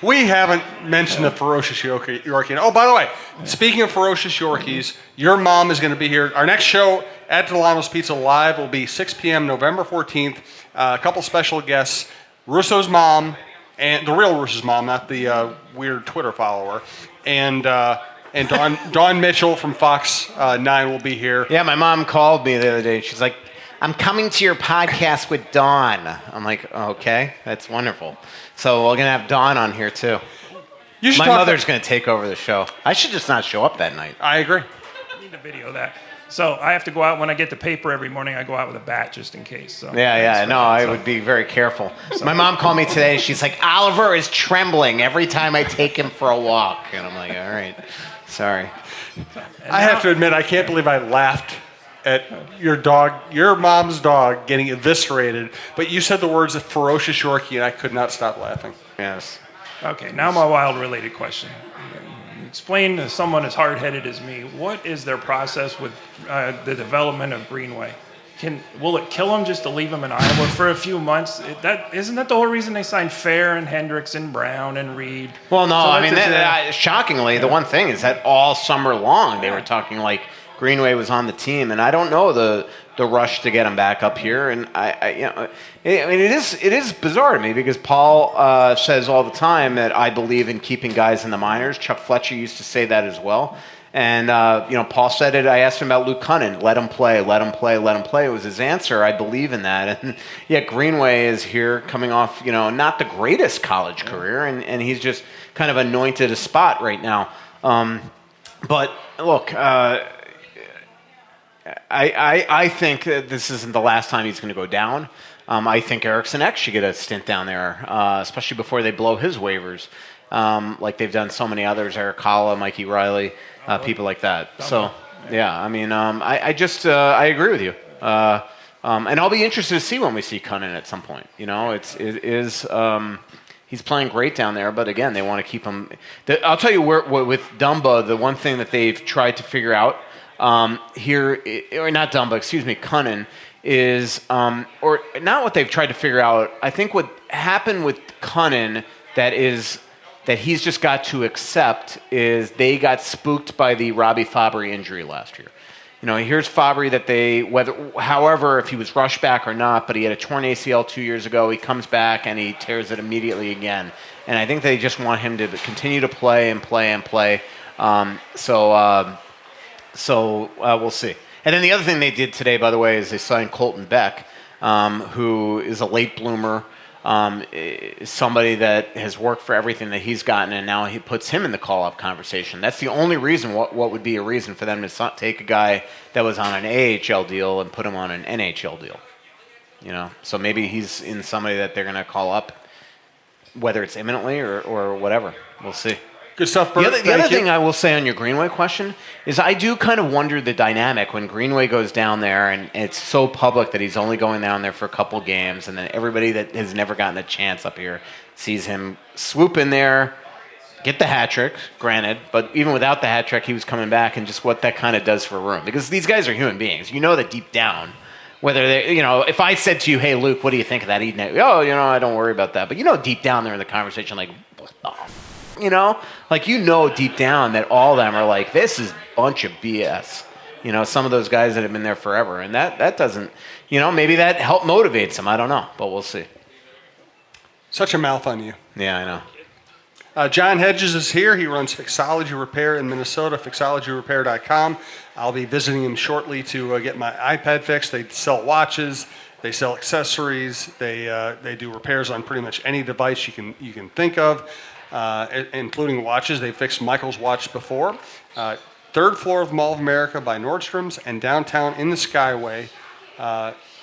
We haven't mentioned the ferocious Yorkie. Oh, by the way, speaking of ferocious Yorkies, your mom is going to be here. Our next show at Delano's Pizza Live will be 6 p.m. November 14th. A couple special guests, Russo's mom, and the real Russo's mom, not the weird Twitter follower, and Dawn Mitchell from Fox 9 will be here. Yeah, my mom called me the other day. She's like, I'm coming to your podcast with Dawn. I'm like, okay, that's wonderful. So we're going to have Dawn on here, too. My mother's going to take over the show. I should just not show up that night. I agree. I need to video that. So I have to go out when I get the paper every morning. I go out with a bat just in case. So I would be very careful. So. My mom called me today. She's like, Oliver is trembling every time I take him for a walk. And I'm like, all right, sorry. I have to admit, I can't believe I laughed at your mom's dog getting eviscerated, but you said the words of ferocious Yorkie, and I could not stop laughing. Yes. Okay, now my wild-related question. Explain to someone as hard-headed as me, what is their process with the development of Greenway? Will it kill them just to leave them in Iowa for a few months? Isn't that the whole reason they signed Fair and Hendricks and Brown and Reed? Well, no, shockingly, the one thing is that all summer long they were talking like Greenway was on the team, and I don't know the rush to get him back up here. And it is bizarre to me because Paul says all the time that I believe in keeping guys in the minors. Chuck Fletcher used to say that as well. And Paul said it. I asked him about Luke Cunnin. Let him play. Let him play. Let him play. It was his answer. I believe in that. And yet Greenway is here, coming off not the greatest college career, and he's just kind of anointed a spot right now. But look. I think that this isn't the last time he's going to go down. I think Eriksson Ek should get a stint down there, especially before they blow his waivers, like they've done so many others, Eric Holla, Mikey Riley, people like that. So, yeah, I mean, I agree with you. And I'll be interested to see when we see Cunnin at some point. He's playing great down there, but again, they want to keep him. I'll tell you with Dumba, the one thing that they've tried to figure out, Cunnin is, or not what they've tried to figure out. I think what happened with Cunnin that he's just got to accept is they got spooked by the Robbie Fabry injury last year. Here's Fabry that however, if he was rushed back or not, but he had a torn ACL 2 years ago. He comes back and he tears it immediately again. And I think they just want him to continue to play and play and play. So we'll see. And then the other thing they did today, by the way, is they signed Colton Beck, who is a late bloomer, somebody that has worked for everything that he's gotten, and now he puts him in the call-up conversation. That's the only reason. What would be a reason for them to take a guy that was on an AHL deal and put him on an NHL deal? So maybe he's in somebody that they're going to call up, whether it's imminently or whatever. We'll see. Good stuff, Bert. The other thing I will say on your Greenway question is I do kind of wonder the dynamic when Greenway goes down there and it's so public that he's only going down there for a couple games, and then everybody that has never gotten a chance up here sees him swoop in there, get the hat trick, granted, but even without the hat trick, he was coming back, and just what that kind of does for a room. Because these guys are human beings. You know that deep down, whether they, if I said to you, hey, Luke, what do you think of that? He'd know, I don't worry about that. But deep down there in the conversation, like, what the deep down that all of them are like, this is a bunch of BS. Some of those guys that have been there forever. And that doesn't, maybe that help motivates them. I don't know, but we'll see. Such a mouth on you. Yeah, I know. John Hedges is here. He runs Fixology Repair in Minnesota, fixologyrepair.com. I'll be visiting him shortly to get my iPad fixed. They sell watches. They sell accessories. They do repairs on pretty much any device you can think of. Including watches. They fixed Michael's watch before. Third floor of Mall of America by Nordstrom's, and downtown in the Skyway,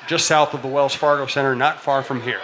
just south of the Wells Fargo Center, not far from here.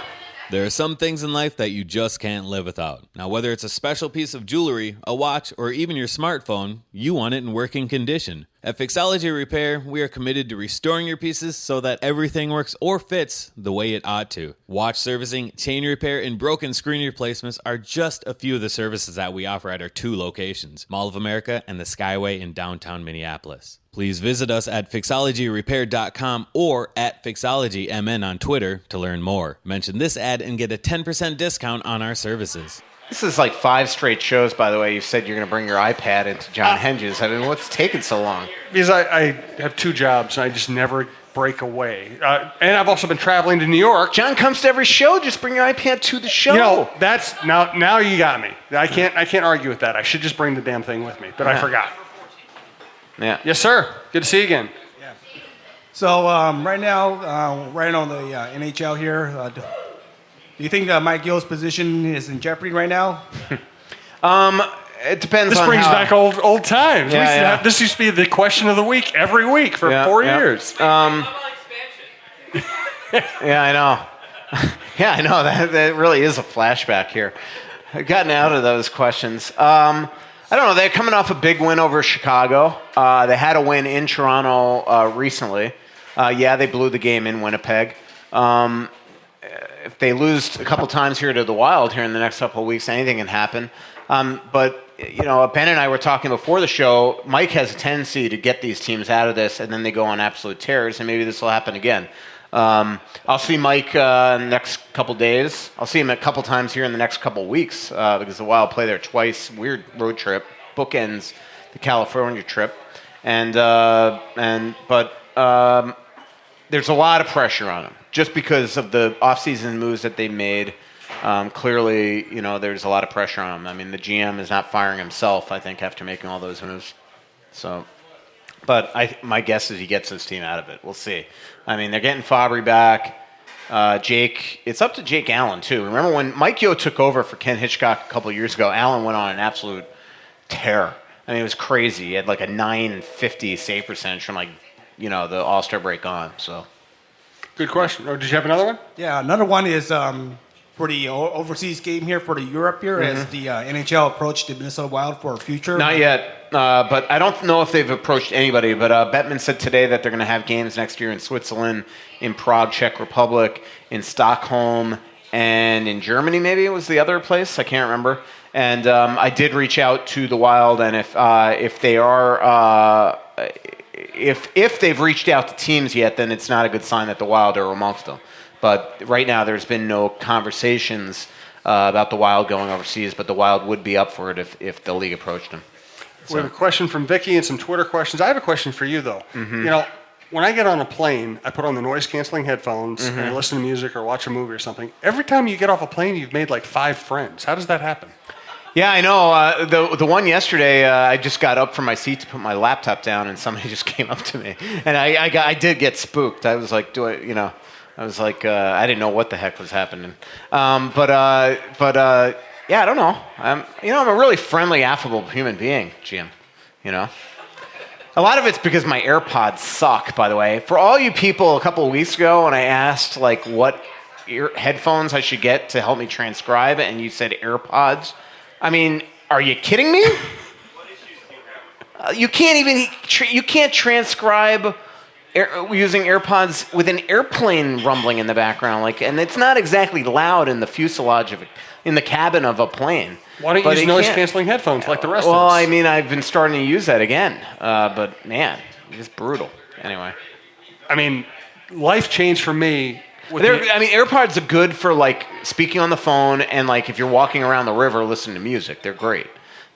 There are some things in life that you just can't live without. Now, whether it's a special piece of jewelry, a watch, or even your smartphone, you want it in working condition. At Fixology Repair, we are committed to restoring your pieces so that everything works or fits the way it ought to. Watch servicing, chain repair, and broken screen replacements are just a few of the services that we offer at our 2 locations, Mall of America and the Skyway in downtown Minneapolis. Please visit us at fixologyrepair.com or at fixologymn on Twitter to learn more. Mention this ad and get a 10% discount on our services. This is like 5 straight shows, by the way. You said you're going to bring your iPad into John Hedges. I mean, what's taking so long? Because I have 2 jobs, and I just never break away. And I've also been traveling to New York. John comes to every show. Just bring your iPad to the show. That's now you got me. I can't argue with that. I should just bring the damn thing with me, but I forgot. Yeah. Yes, sir. Good to see you again. Yeah. So right now, right on the NHL here, do you think Mike Yost's position is in jeopardy right now? It depends. This brings back old times. Yeah, this used to be the question of the week every week for 4 years. Yeah, I know. Yeah, I know. That really is a flashback here. I've gotten out of those questions. I don't know. They're coming off a big win over Chicago. They had a win in Toronto recently. They blew the game in Winnipeg. If they lose a couple times here to the Wild here in the next couple of weeks, anything can happen. But Ben and I were talking before the show. Mike has a tendency to get these teams out of this, and then they go on absolute tears, and maybe this will happen again. I'll see Mike in the next couple days. I'll see him a couple times here in the next couple weeks because the Wild play there twice. Weird road trip, bookends the California trip, but there's a lot of pressure on him just because of the offseason moves that they made. Clearly, there's a lot of pressure on him. I mean, the GM is not firing himself, I think, after making all those moves. So, but my guess is he gets his team out of it. We'll see. I mean, they're getting Fabry back. Jake, it's up to Jake Allen, too. Remember when Mike Yeo took over for Ken Hitchcock a couple of years ago, Allen went on an absolute tear. I mean, it was crazy. He had like a 950 save percentage from the All-Star break on. So, good question. Did you have another one? Yeah, another one is for the overseas game here for the Europe here, as the NHL approached the Minnesota Wild for a future. Not yet, but I don't know if they've approached anybody. But Bettman said today that they're going to have games next year in Switzerland, in Prague, Czech Republic, in Stockholm, and in Germany. Maybe it was the other place. I can't remember. And I did reach out to the Wild, and if they are if they've reached out to teams yet, then it's not a good sign that the Wild are amongst them. But right now, there's been no conversations about the Wild going overseas, but the Wild would be up for it if the league approached them. We have a question from Vicky and some Twitter questions. I have a question for you, though. Mm-hmm. When I get on a plane, I put on the noise-canceling headphones and I listen to music or watch a movie or something. Every time you get off a plane, you've made like 5 friends. How does that happen? Yeah, I know. The one yesterday, I just got up from my seat to put my laptop down, and somebody just came up to me, and I did get spooked. I was like, I didn't know what the heck was happening. Yeah, I don't know. I'm a really friendly, affable human being, Jim. You know. A lot of it's because my AirPods suck, by the way. For all you people, a couple of weeks ago, when I asked like what headphones I should get to help me transcribe, and you said AirPods. I mean, are you kidding me? You can't transcribe using AirPods with an airplane rumbling in the background, and it's not exactly loud in the fuselage in the cabin of a plane. Why don't you use noise-canceling headphones like the rest of us? Well, I mean, I've been starting to use that again, but man, it's brutal. Anyway, I mean, life changed for me. AirPods are good for like speaking on the phone and like if you're walking around the river listening to music. They're great,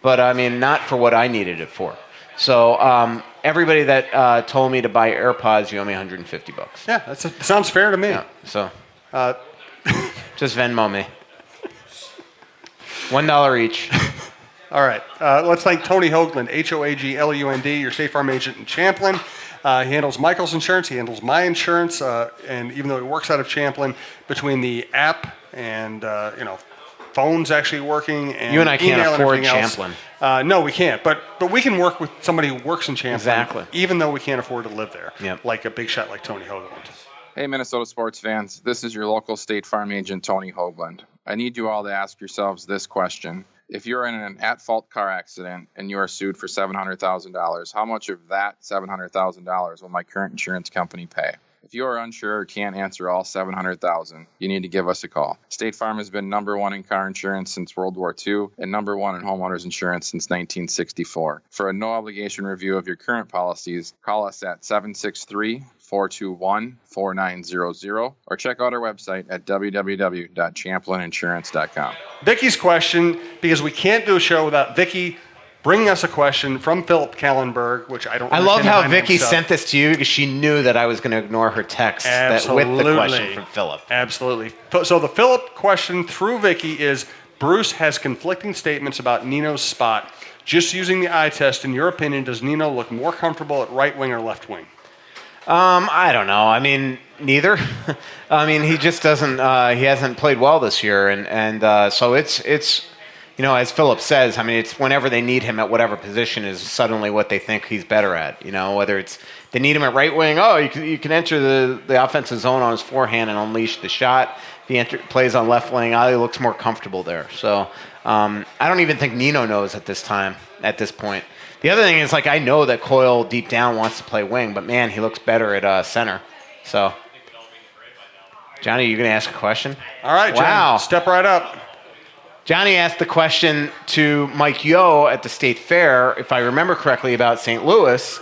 but I mean, not for what I needed it for. So everybody that told me to buy AirPods, you owe me $150. Yeah, that sounds fair to me. Yeah, so just Venmo me. $1 each. All right. Let's thank Tony Hoagland, Hoaglund, your State Farm agent in Champlin. He handles Michael's insurance. He handles my insurance. And even though he works out of Champlin, between the app and phones actually working, and you and I can't afford Champlin. No, we can't. But we can work with somebody who works in Champlin, exactly. Even though we can't afford to live there. Yep. Like a big shot like Tony Hoagland. Hey, Minnesota sports fans. This is your local State Farm agent, Tony Hoagland. I need you all to ask yourselves this question. If you're in an at-fault car accident and you are sued for $700,000, how much of that $700,000 will my current insurance company pay? If you are unsure or can't answer all $700,000, you need to give us a call. State Farm has been number one in car insurance since World War II and number one in homeowners insurance since 1964. For a no-obligation review of your current policies, call us at 763-421-4900 or check out our website at www.champlininsurance.com. Vicky's question, because we can't do a show without Vicky bringing us a question from Philip Kallenberg, which I don't I love how Vicky sent this to you because she knew that I was going to ignore her text with the question from Philip. Absolutely. So the Philip question through Vicky is, Bruce has conflicting statements about Nino's spot. Just using the eye test, in your opinion, does Nino look more comfortable at right wing or left wing? I don't know. I mean, neither. I mean, he just doesn't. He hasn't played well this year, and so it's. As Philip says, I mean, it's whenever they need him at whatever position is suddenly what they think he's better at. Whether it's they need him at right wing, you can enter the offensive zone on his forehand and unleash the shot. If he plays on left wing, he looks more comfortable there. So I don't even think Nino knows at this point. The other thing is, I know that Coyle deep down wants to play wing, but man, he looks better at center. So, Johnny, you going to ask a question? All right, wow. John, step right up. Johnny asked the question to Mike Yo at the State Fair, if I remember correctly, about St. Louis.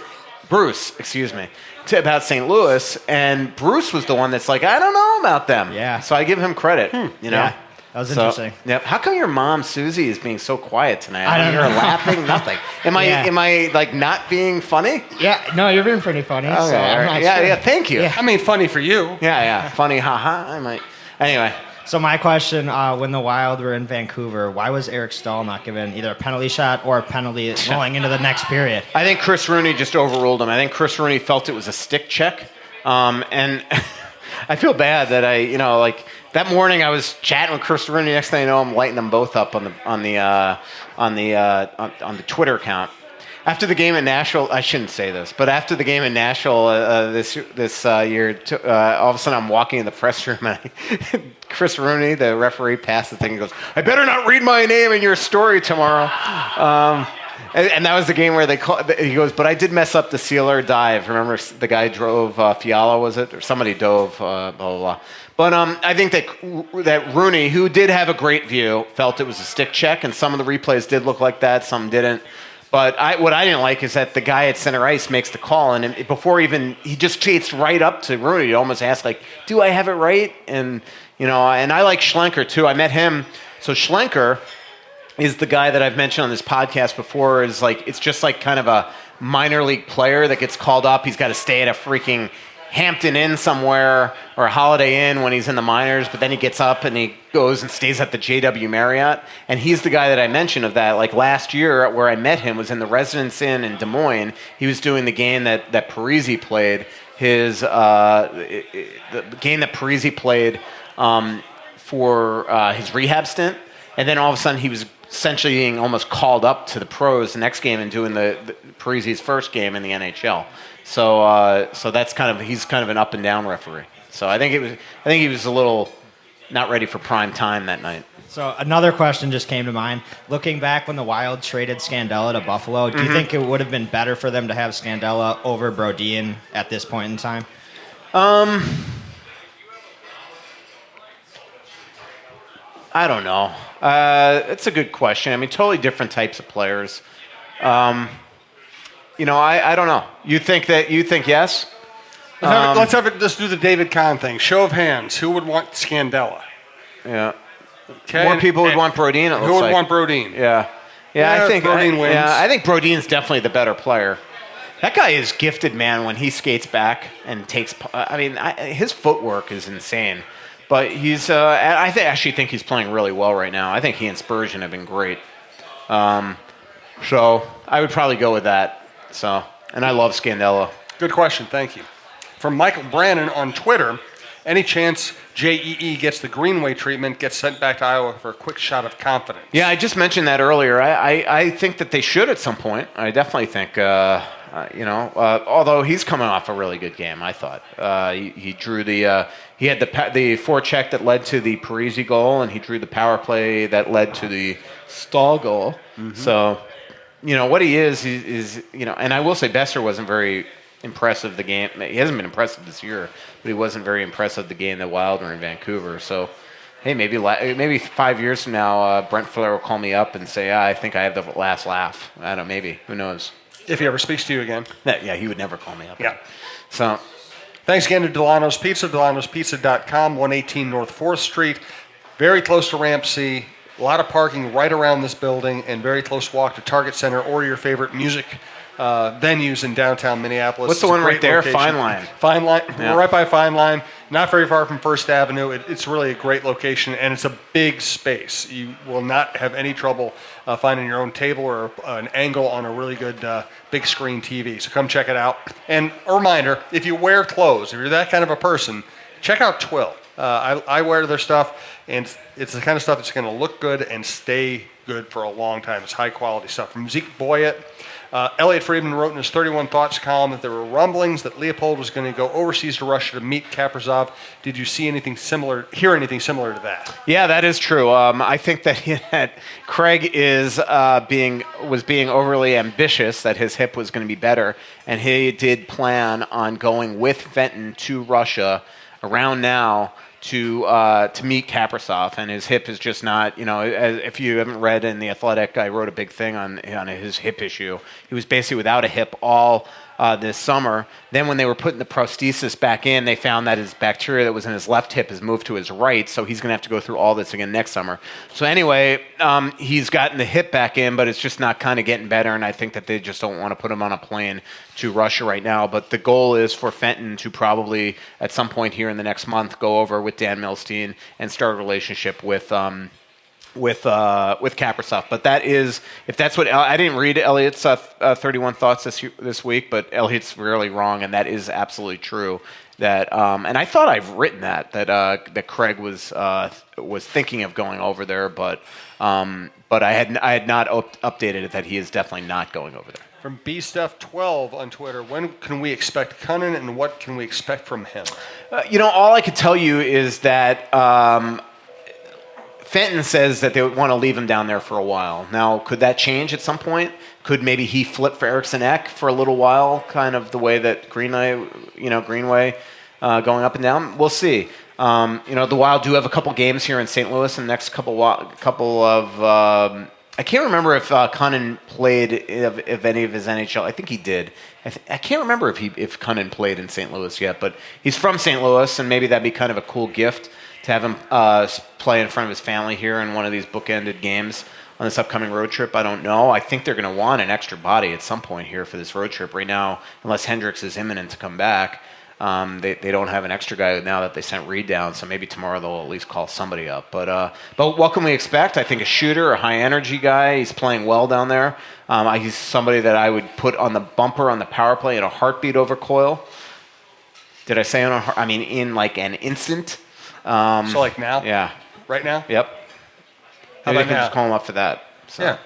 Bruce, excuse me, about St. Louis, and Bruce was the one that's like, I don't know about them. Yeah. So I give him credit. Yeah, that was interesting. Yep. How come your mom Susie is being so quiet tonight? I don't hear her laughing. Nothing. Am I like not being funny? Yeah. No, you're being pretty funny. Okay, so I'm not yeah. sure. Yeah. Thank you. Yeah. I mean, funny for you. Yeah. Funny. Haha. I might. Anyway. So my question, when the Wild were in Vancouver, why was Eric Stahl not given either a penalty shot or a penalty going into the next period? I think Chris Rooney just overruled him. I think Chris Rooney felt it was a stick check. And I feel bad that that morning I was chatting with Chris Rooney. Next thing I know, I'm lighting them both up on the Twitter account. After the game in Nashville, I shouldn't say this, but after the game in Nashville this year, all of a sudden I'm walking in the press room and Chris Rooney, the referee, passed the thing and goes, "I better not read my name in your story tomorrow." And that was the game where he goes, "But I did mess up the sealer dive." Remember, the guy drove Fiala, was it? Or somebody dove, blah, blah, blah. But I think that Rooney, who did have a great view, felt it was a stick check, and some of the replays did look like that, some didn't. But what I didn't like is that the guy at center ice makes the call, and before he just chased right up to Rooney. He almost asked, "Do I have it right?" And and I like Schlenker too. I met him. So Schlenker is the guy that I've mentioned on this podcast before. It's just like kind of a minor league player that gets called up. He's got to stay at a freaking Hampton Inn somewhere or a Holiday Inn when he's in the minors, but then he gets up and he goes and stays at the JW Marriott. And he's the guy that I mentioned of that. Like last year where I met him was in the Residence Inn in Des Moines. He was doing the game that Parisi played, the game that Parisi played for his rehab stint. And then all of a sudden he was essentially being almost called up to the pros the next game and doing the Parisi's first game in the NHL. So that's he's kind of an up and down referee. So I think he was a little not ready for prime time that night. So another question just came to mind. Looking back when the Wild traded Scandella to Buffalo, do you think it would have been better for them to have Scandella over Brodin at this point in time? I don't know. It's a good question. I mean, totally different types of players. I don't know. You think yes? Let's do the David Kahn thing. Show of hands. Who would want Scandella? Yeah. Okay. More people would want Brodin. Who would want Brodin? Yeah. I think Brodin wins. Yeah, I think Brodin's definitely the better player. That guy is gifted, man. When he skates back and takes, his footwork is insane. But he's, actually think he's playing really well right now. I think he and Spurgeon have been great. So I would probably go with that. So, and I love Scandella. Good question. Thank you. From Michael Brannon on Twitter, any chance JEE gets the Greenway treatment, gets sent back to Iowa for a quick shot of confidence? Yeah, I just mentioned that earlier. I think that they should at some point. I definitely think, although he's coming off a really good game, I thought. He drew he had the forecheck that led to the Parisi goal, and he drew the power play that led to the Stahl goal. Mm-hmm. So, what he is, and I will say Besser wasn't very impressive the game. He hasn't been impressive this year, but he wasn't very impressive the game that Wild were in Vancouver. So, hey, maybe 5 years from now, Brent Flair will call me up and say, I think I have the last laugh. I don't know, maybe. Who knows? If he ever speaks to you again. Yeah, he would never call me up. Yeah. So, thanks again to Delano's Pizza, delanospizza.com, 118 North 4th Street. Very close to Ramp C. A lot of parking right around this building and very close walk to Target Center or your favorite music venues in downtown Minneapolis. What's the one right there? Location. Fine Line. Fine Line. Yeah. We're right by Fine Line. Not very far from First Avenue. It's really a great location, and it's a big space. You will not have any trouble finding your own table or an angle on a really good big screen TV. So come check it out. And a reminder, if you wear clothes, if you're that kind of a person, check out Twill. I wear their stuff, and it's the kind of stuff that's going to look good and stay good for a long time. It's high-quality stuff. From Zeke Boyett, Elliot Friedman wrote in his 31 Thoughts column that there were rumblings that Leopold was going to go overseas to Russia to meet Kaprizov. Did you hear anything similar to that? Yeah, that is true. I think that Craig was being overly ambitious, that his hip was going to be better, and he did plan on going with Fenton to Russia around now to meet Kaprizov, and his hip is just not, if you haven't read in The Athletic, I wrote a big thing on his hip issue. He was basically without a hip all this summer. Then when they were putting the prosthesis back in, they found that his bacteria that was in his left hip has moved to his right, so he's going to have to go through all this again next summer. So anyway, he's gotten the hip back in, but it's just not kind of getting better, and I think that they just don't want to put him on a plane to Russia right now. But the goal is for Fenton to probably, at some point here in the next month, go over with Dan Milstein and start a relationship with Kaprizov. But that is, if that's what I didn't read Elliot's 31 Thoughts this week, but Elliot's really wrong, and that is absolutely true. That and I thought I've written that Craig was thinking of going over there, but I had not updated it that he is definitely not going over there. From BStuff12 on Twitter, when can we expect Cunnin, and what can we expect from him? All I could tell you is that Fenton says that they want to leave him down there for a while. Now, could that change at some point? Could maybe he flip for Eriksson Ek for a little while, kind of the way that Greenway going up and down? We'll see. The Wild do have a couple games here in St. Louis in the next couple of. I can't remember if Cunnin played if any of his NHL. I think he did. I can't remember if Cunnin played in St. Louis yet, but he's from St. Louis, and maybe that'd be kind of a cool gift to have him play in front of his family here in one of these bookended games on this upcoming road trip. I don't know. I think they're going to want an extra body at some point here for this road trip right now, unless Hendricks is imminent to come back. They don't have an extra guy now that they sent Reed down, so maybe tomorrow they'll at least call somebody up. But what can we expect? I think a shooter, a high-energy guy. He's playing well down there. He's somebody that I would put on the bumper on the power play in a heartbeat over Coyle. Did I say in like an instant? So like now? Yeah. Right now? Yep. How Maybe I about can now? just call him up for that. So. Yeah.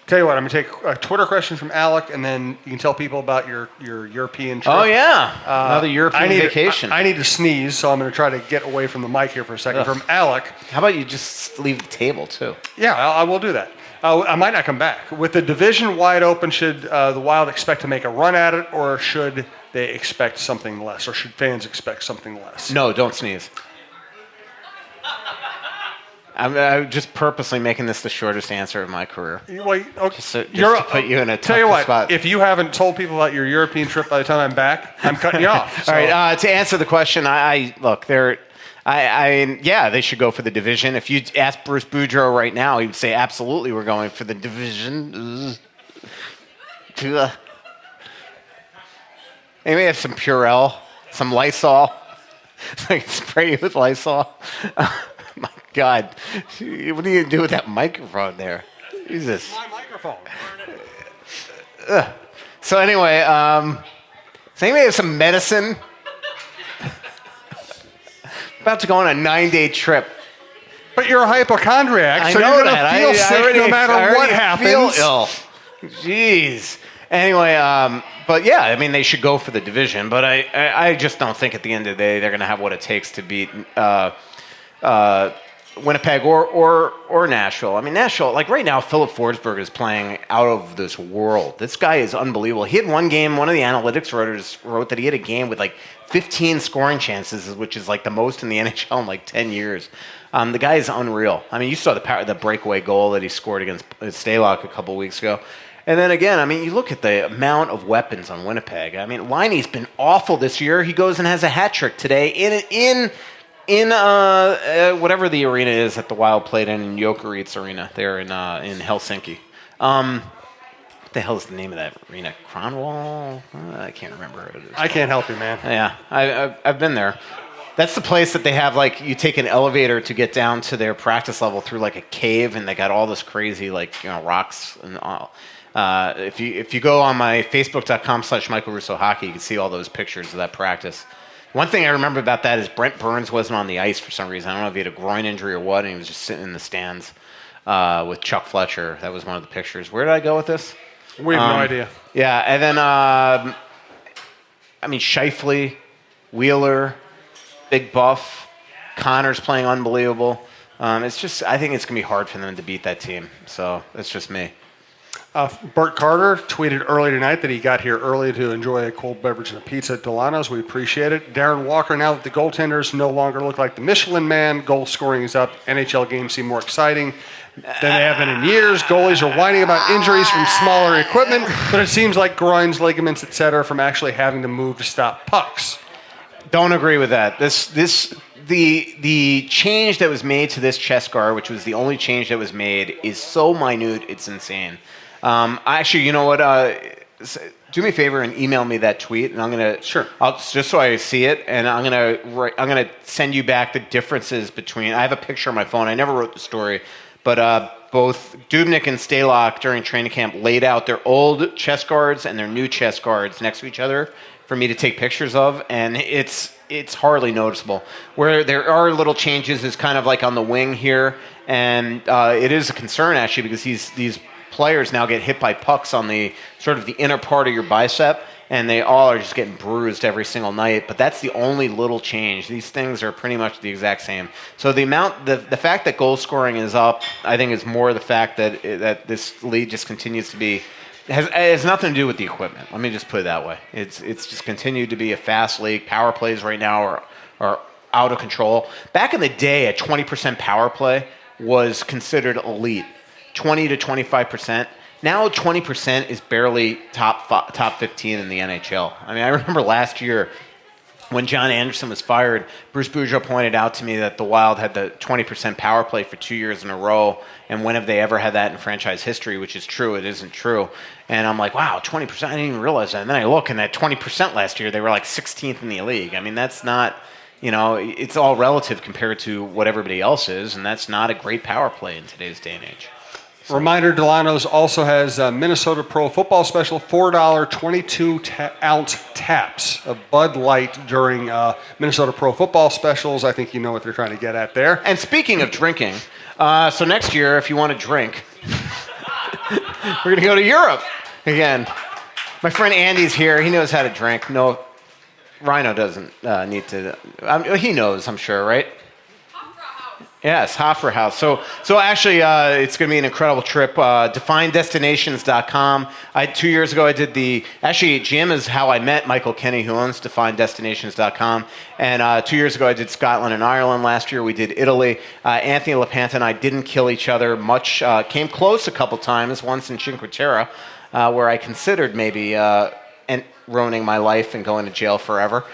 Tell you what, I'm going to take a Twitter question from Alec, and then you can tell people about your European trip. Oh, yeah. Another European vacation. I need to sneeze, so I'm going to try to get away from the mic here for a second. Ugh. From Alec. How about you just leave the table, too? Yeah, I will do that. I might not come back. With the division wide open, should the Wild expect to make a run at it, or should they expect something less? Or should fans expect something less? No, don't sneeze. I'm just purposely making this the shortest answer of my career. Well, okay. Just to put you in a tell you tough what, spot. if you haven't told people about your European trip by the time I'm back, I'm cutting you off. So. All right, to answer the question, look, they should go for the division. If you ask Bruce Boudreau right now, he would say, absolutely, we're going for the division. Maybe have some Purell, some Lysol. So I can spray you with Lysol. My God, what are you going to do with that microphone there? Jesus. My microphone. So anyway, does anybody have some medicine? About to go on a 9-day trip. But you're a hypochondriac, so I know you're going to that. feel sick no matter what happens. Feel ill. Jeez. Anyway, but yeah, I mean, they should go for the division, but I just don't think at the end of the day they're going to have what it takes to beat Winnipeg or Nashville. I mean, Nashville, like right now, Philip Forsberg is playing out of this world. This guy is unbelievable. He had one game, one of the analytics writers wrote that he had a game with like 15 scoring chances, which is like the most in the NHL in like 10 years. The guy is unreal. I mean, you saw the breakaway goal that he scored against Stalock a couple weeks ago. And then again, I mean, you look at the amount of weapons on Winnipeg. I mean, Liney's been awful this year. He goes and has a hat trick today in whatever the arena is that the Wild played in Jokerit's arena there in Helsinki. What the hell is the name of that arena? Kronwall? I can't remember. I can't help you, man. Yeah, I've been there. That's the place that they have, like, you take an elevator to get down to their practice level through like a cave, and they got all this crazy, like, you know, rocks and all. If you go on my Facebook.com/Michael Russo Hockey, you can see all those pictures of that practice. One thing I remember about that is Brent Burns wasn't on the ice for some reason. I don't know if he had a groin injury or what, and he was just sitting in the stands with Chuck Fletcher. That was one of the pictures. Where did I go with this? We have no idea. Yeah, and then, I mean, Scheifele, Wheeler, Big Buff, Connor's playing unbelievable. It's just, I think it's going to be hard for them to beat that team. So that's just me. Bert Carter tweeted early tonight that he got here early to enjoy a cold beverage and a pizza at Delano's. We appreciate it. Darren Walker, now that the goaltenders no longer look like the Michelin Man, goal scoring is up. NHL games seem more exciting than they have been in years. Goalies are whining about injuries from smaller equipment, but it seems like groins, ligaments, etc., from actually having to move to stop pucks. Don't agree with that. The change that was made to this chest guard, which was the only change that was made, is so minute, it's insane. Actually, you know what? Do me a favor and email me that tweet, and I'm gonna just so I see it, and I'm gonna send you back the differences between. I have a picture on my phone. I never wrote the story, but both Dubnyk and Stalock during training camp laid out their old chest guards and their new chest guards next to each other for me to take pictures of, and it's hardly noticeable. Where there are little changes is kind of like on the wing here, and it is a concern actually because these players now get hit by pucks on the sort of the inner part of your bicep, and they all are just getting bruised every single night. But that's the only little change. These things are pretty much the exact same. So the fact that goal scoring is up, I think, is more the fact that this league just continues to be has nothing to do with the equipment. Let me just put it that way. It's just continued to be a fast league. Power plays right now are out of control. Back in the day, a 20% power play was considered elite. 20 to 25%. Now 20% is barely top 15 in the NHL. I mean, I remember last year when John Anderson was fired, Bruce Boudreau pointed out to me that the Wild had the 20% power play for 2 years in a row, and when have they ever had that in franchise history, which is true. It isn't true. And I'm like, wow, 20%, I didn't even realize that. And then I look, and at 20% last year, they were like 16th in the league. I mean, that's not, it's all relative compared to what everybody else is, and that's not a great power play in today's day and age. Reminder, Delano's also has Minnesota Pro Football Special, $4 22-ounce taps of Bud Light during Minnesota Pro Football Specials. I think you know what they're trying to get at there. And speaking of drinking, so next year, if you want to drink, we're going to go to Europe again. My friend Andy's here. He knows how to drink. No, Rhino doesn't need to. He knows, I'm sure, right? Yes, Hoffer House. So actually, it's going to be an incredible trip. DefineDestinations.com. 2 years ago, I did Jim is how I met Michael Kenny, who owns DefineDestinations.com. And 2 years ago, I did Scotland and Ireland. Last year, we did Italy. Anthony LaPanta and I didn't kill each other much. Came close a couple times, once in Cinque Terre, where I considered maybe ruining my life and going to jail forever.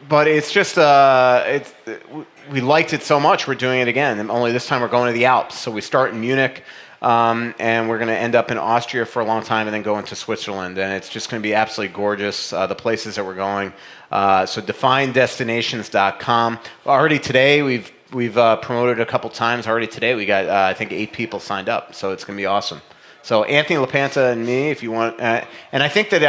But it's just, we liked it so much, we're doing it again. And only this time we're going to the Alps. So we start in Munich, and we're going to end up in Austria for a long time and then go into Switzerland. And it's just going to be absolutely gorgeous, the places that we're going. So DefineDestinations.com. Already today, we've promoted a couple times. Already today, we got, I think, 8 people signed up. So it's going to be awesome. So Anthony LaPanta and me, if you want, and I think that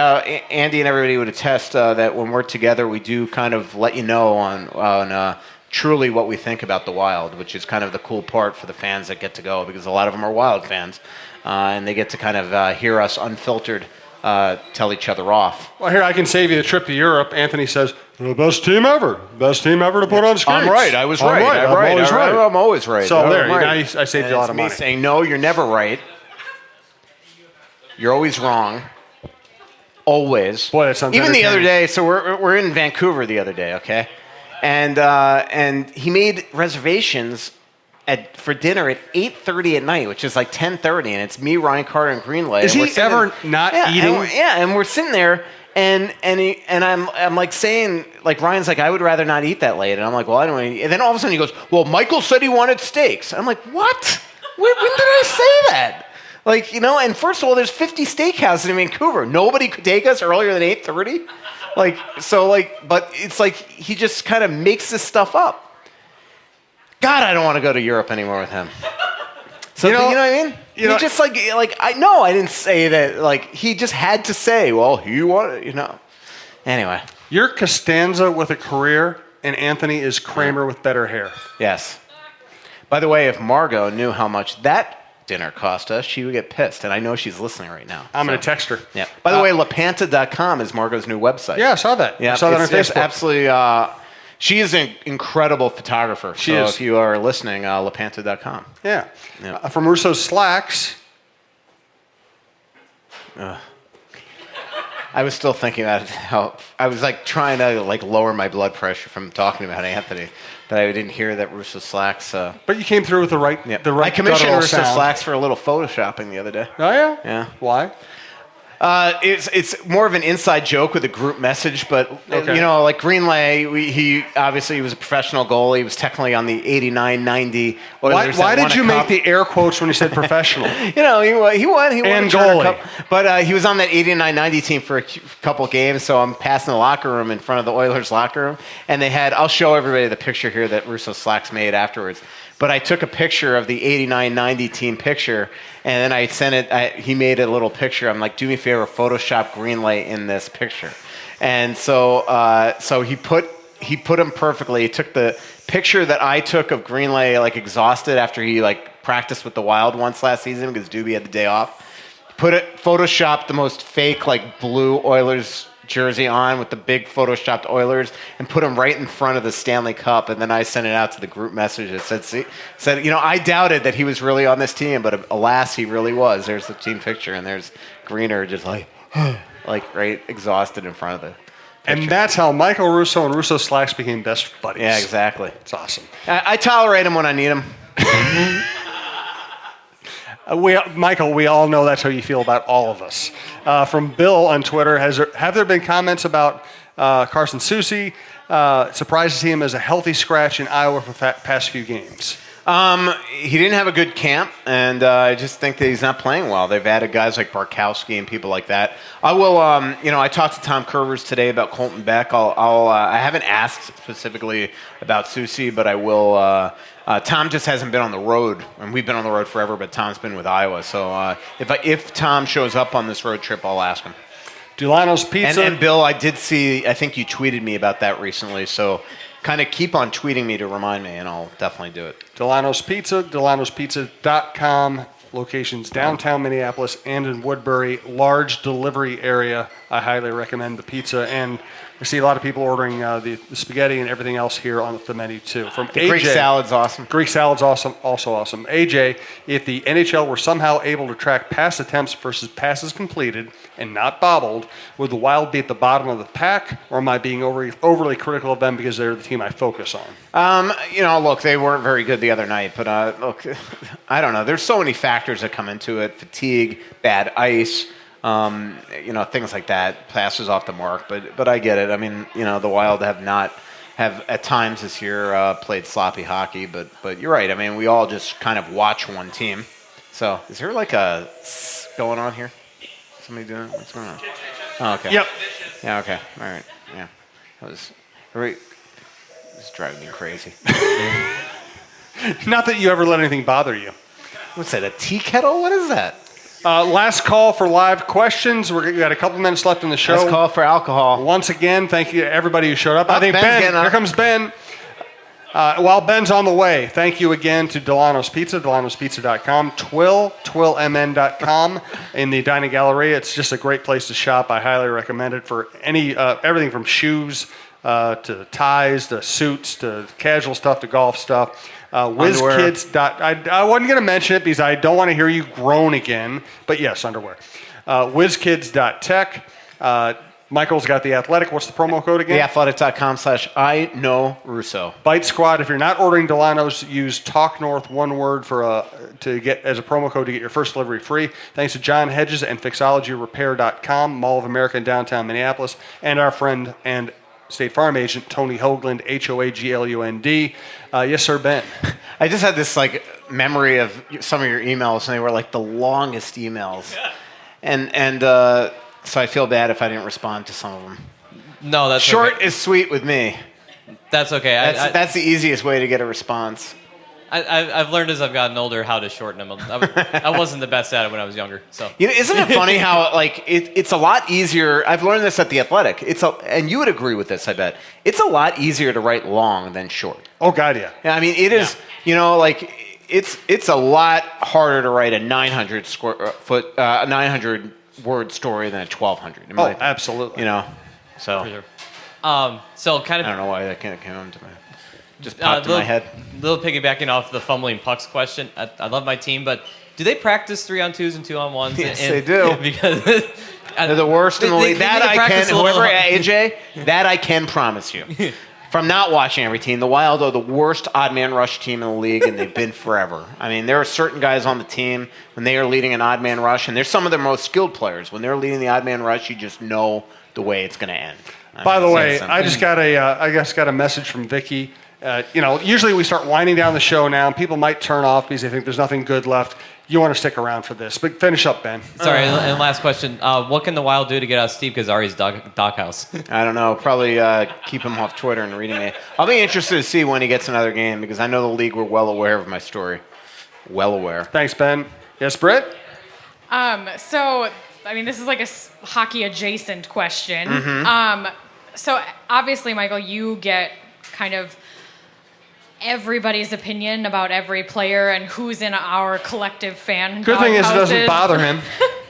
Andy and everybody would attest that when we're together, we do kind of let you know on truly what we think about the Wild, which is kind of the cool part for the fans that get to go, because a lot of them are Wild fans, and they get to kind of hear us unfiltered tell each other off. Well, here, I can save you the trip to Europe. Anthony says, the best team ever. Best team ever to put on skates. I'm right. I was right. I'm always right. I'm always right. So there, right. I saved you a lot of money. Me saying, no, you're never right. You're always wrong. Always. Boy, that sounds even the other entertaining. day. So we're in Vancouver the other day, okay? And he made reservations for dinner at 8:30 at night, which is like 10:30, and it's me, Ryan Carter, and Greenlay. Is he ever not eating? And we're sitting there, and I'm like saying, like, Ryan's like, I would rather not eat that late, and I'm like, well, I don't want to eat. And then all of a sudden he goes, well, Michael said he wanted steaks. And I'm like, what? When did I say that? Like, and first of all, there's 50 steakhouses in Vancouver. Nobody could take us earlier than 8:30. But it's like he just kind of makes this stuff up. God, I don't want to go to Europe anymore with him. So you know what I mean? He just I didn't say that. Like, he just had to say, well, he wanted, Anyway. You're Costanza with a career, and Anthony is Kramer with better hair. Yes. By the way, if Margot knew how much that dinner cost us, she would get pissed, and I know she's listening right now. I'm going to text her. Yeah. By the way, lapanta.com is Margot's new website. Yeah, I saw that. Yeah, I saw that on Facebook. It's absolutely, she is an incredible photographer. She is. If you are listening, lapanta.com. Yeah. From Russo's Slacks. I was still thinking about how I was trying to lower my blood pressure from talking about Anthony, that I didn't hear that Russo Slacks. But you came through with the right. I commissioned Russo Slacks for a little photoshopping the other day. Oh yeah. Yeah. Why? It's more of an inside joke with a group message, but like Greenlay, he obviously was a professional goalie. He was technically on the 89-90 Oilers. Why did you make the air quotes when you said professional? He won and a Turner goalie. Cup, but he was on that 89-90 team for a couple games. So I'm passing the locker room in front of the Oilers locker room, and they had. I'll show everybody the picture here that Russo Slacks made afterwards. But I took a picture of the 89-90 team picture, and then I sent it. He made a little picture. I'm like, do me a favor, Photoshop Greenlay in this picture. And so he put him perfectly. He took the picture that I took of Greenlay exhausted after he practiced with the Wild once last season because Doobie had the day off. Photoshopped the most fake blue Oilers jersey on with the big photoshopped Oilers and put him right in front of the Stanley Cup, and then I sent it out to the group message that said I doubted that he was really on this team, but alas, he really was. There's the team picture, and there's Greener just right exhausted in front of the picture. And that's how Michael Russo and Russo Slacks became best buddies. Yeah, exactly. It's awesome. I tolerate him when I need him. Michael, we all know that's how you feel about all of us. From Bill on Twitter, have there been comments about Carson Soucy? Surprised to see him as a healthy scratch in Iowa for the past few games. He didn't have a good camp, and I just think that he's not playing well. They've added guys like Barkowski and people like that. I will, I talked to Tom Curvers today about Colton Beck. I haven't asked specifically about Soucy, but I will. Tom just hasn't been on the road, and we've been on the road forever, but Tom's been with Iowa. So if Tom shows up on this road trip, I'll ask him. Delano's Pizza. And Bill, I did see, I think you tweeted me about that recently, so kind of keep on tweeting me to remind me, and I'll definitely do it. Delano's Pizza, delanospizza.com, locations downtown Minneapolis and in Woodbury, large delivery area. I highly recommend the pizza, and I see a lot of people ordering the spaghetti and everything else here on the menu too. From The AJ, Greek salad's awesome. Greek salad's awesome, also awesome. AJ, if the NHL were somehow able to track pass attempts versus passes completed and not bobbled, would the Wild be at the bottom of the pack, or am I being overly critical of them because they're the team I focus on? Look, they weren't very good the other night, but look, I don't know. There's so many factors that come into it: fatigue, bad ice. Things like that, passes off the mark, but I get it. I mean, the Wild have at times this year played sloppy hockey, but you're right. I mean, we all just kind of watch one team. So, is there like a going on here? Somebody doing what's going on? Oh, okay. Yep. Yeah. Okay. All right. Yeah. This is driving me crazy. Not that you ever let anything bother you. What's that? A tea kettle? What is that? Last call for live questions. We've got a couple minutes left in the show. Last call for alcohol. Once again, thank you to everybody who showed up. I think Ben's Ben, getting up. here comes Ben. While Ben's on the way, thank you again to Delano's Pizza, delanospizza.com, twillmn.com in the Dining Galleria. It's just a great place to shop. I highly recommend it for everything from shoes to ties to suits to casual stuff to golf stuff. WizKids. I wasn't going to mention it because I don't want to hear you groan again, but yes, underwear. WizKids.tech. Michael's got The Athletic. What's the promo code again? TheAthletic.com/I know Russo. Bite Squad. If you're not ordering Delano's, use Talk North, one word to get as a promo code to get your first delivery free. Thanks to John Hedges and FixologyRepair.com, Mall of America in downtown Minneapolis, and our friend and State Farm agent Tony Hoagland, Hoaglund. Yes, sir, Ben. I just had this memory of some of your emails, and they were like the longest emails, and so I feel bad if I didn't respond to some of them. No, that's short okay. is sweet with me. That's okay. That's the easiest way to get a response. I've learned as I've gotten older how to shorten them. I wasn't the best at it when I was younger. So isn't it funny how it's a lot easier? I've learned this at The Athletic. And you would agree with this, I bet. It's a lot easier to write long than short. Oh God, yeah. I mean, it is. It's a lot harder to write a 900 word story than a 1,200. Oh, absolutely. So. So kind of. I don't know why that came to me. Just popped in my head. Little piggybacking off the fumbling pucks question. I love my team, but do they practice 3-on-2s and 2-on-1s? Yes, they do. Because they're the worst in the league. That I can promise you. From not watching every team, the Wild are the worst odd man rush team in the league, and they've been forever. I mean, there are certain guys on the team when they are leading an odd man rush, and they're some of their most skilled players. When they're leading the odd man rush, you just know the way it's going to end. By the way, I just got a message from Vicky. Usually we start winding down the show now, and people might turn off because they think there's nothing good left. You want to stick around for this, but finish up, Ben. Sorry, and last question. What can the Wild do to get out of Steve Gazzari's doghouse? I don't know. Probably keep him off Twitter and reading me. I'll be interested to see when he gets another game because I know the league were well aware of my story. Well aware. Thanks, Ben. Yes, Britt? This is like a hockey-adjacent question. Mm-hmm. So obviously, Michael, you get kind of everybody's opinion about every player and who's in our collective fan. Good thing is it doesn't bother him.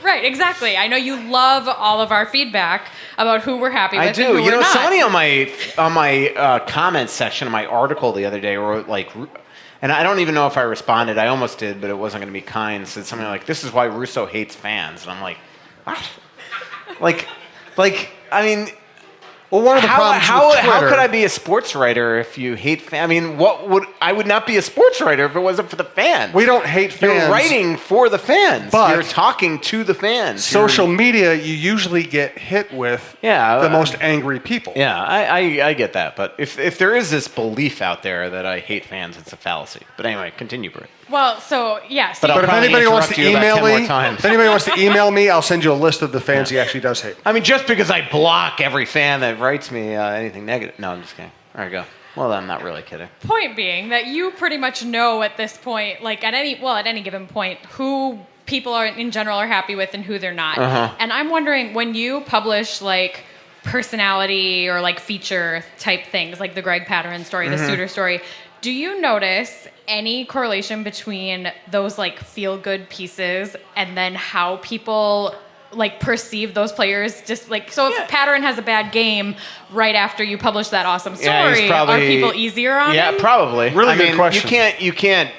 Right, exactly. I know you love all of our feedback about who we're happy with. I do. And who we're not. Somebody on my comments section of my article the other day wrote and I don't even know if I responded. I almost did, but it wasn't going to be kind. Said something like, "This is why Russo hates fans," and I'm like, "What?" Well, one of the problems with Twitter, how could I be a sports writer if you hate fans? I mean, I would not be a sports writer if it wasn't for the fans. We don't hate fans. You're writing for the fans. But you're talking to the fans. Social media, you usually get hit with the most angry people. Yeah, I get that. But if there is this belief out there that I hate fans, it's a fallacy. But anyway, continue, Britt. Well, so yeah. But if anybody wants to email me, I'll send you a list of the fans he actually does hate. I mean, just because I block every fan that writes me anything negative. No, I'm just kidding. All right, go. Well, I'm not really kidding. Point being that you pretty much know at this point, like at any given point, who people are in general are happy with and who they're not. And I'm wondering, when you publish like personality or like feature type things, like the Greg Patterin story, the Suter story, do you notice any correlation between those like feel good pieces and then how people like perceive those players? Just like, so if Patterin has a bad game right after you publish that awesome story, are people easier on him? Yeah, probably. Really good question. You can't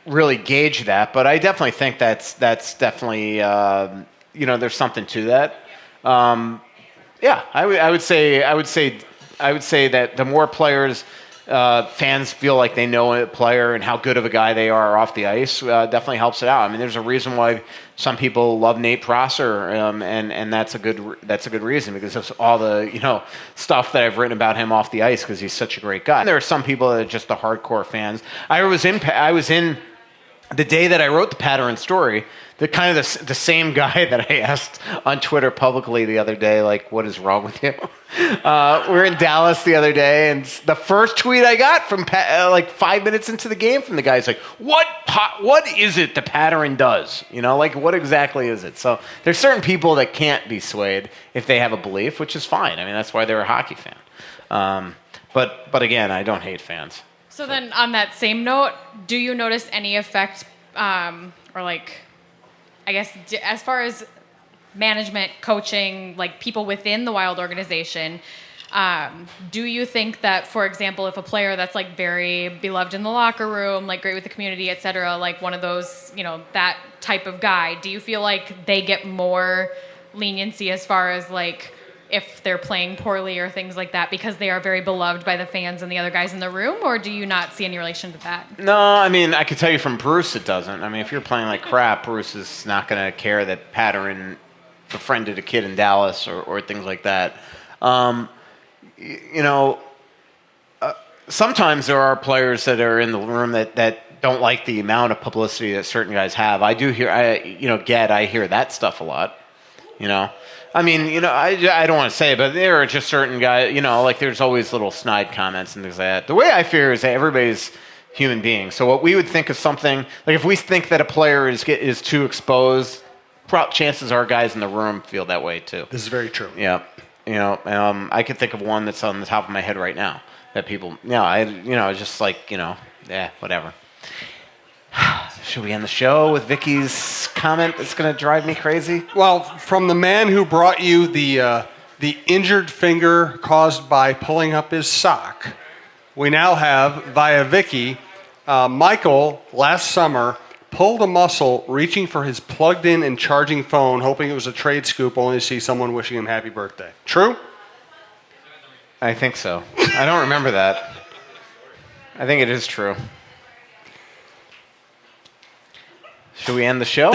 really gauge that, but I definitely think that's definitely there's something to that. I would say that the more players fans feel like they know a player and how good of a guy they are off the ice, definitely helps it out. I mean, there's a reason why some people love Nate Prosser, and that's a good reason, because of all the stuff that I've written about him off the ice, because he's such a great guy. And there are some people that are just the hardcore fans. I was in the day that I wrote the Patterin story. The kind of the same guy that I asked on Twitter publicly the other day, like, what is wrong with you? We're in Dallas the other day, and the first tweet I got from like 5 minutes into the game from the guy is like, what is it the Patterin does? Like, what exactly is it? So there's certain people that can't be swayed if they have a belief, which is fine. I mean, that's why they're a hockey fan. But again, I don't hate fans. So then on that same note, do you notice any effect or like, I guess, as far as management, coaching, like people within the Wild organization, do you think that, for example, if a player that's like very beloved in the locker room, like great with the community, et cetera, like one of those, that type of guy, do you feel like they get more leniency as far as like if they're playing poorly or things like that because they are very beloved by the fans and the other guys in the room, or do you not see any relation to that? No, I mean, I could tell you from Bruce it doesn't. I mean, if you're playing like crap, Bruce is not going to care that Patterin befriended a kid in Dallas or things like that. Sometimes there are players that are in the room that don't like the amount of publicity that certain guys have. I do hear, I hear that stuff a lot, I mean, I don't want to say it, but there are just certain guys, like there's always little snide comments and things like that. The way I fear is that everybody's human beings. So what we would think of something, like if we think that a player is too exposed, chances are guys in the room feel that way too. This is very true. Yeah. I could think of one that's on the top of my head right now that people, just like, whatever. Should we end the show with Vicky's comment that's going to drive me crazy? Well, from the man who brought you the injured finger caused by pulling up his sock, we now have, via Vicky, Michael, last summer, pulled a muscle reaching for his plugged-in and charging phone, hoping it was a trade scoop, only to see someone wishing him happy birthday. True? I think so. I don't remember that. I think it is true. Should we end the show?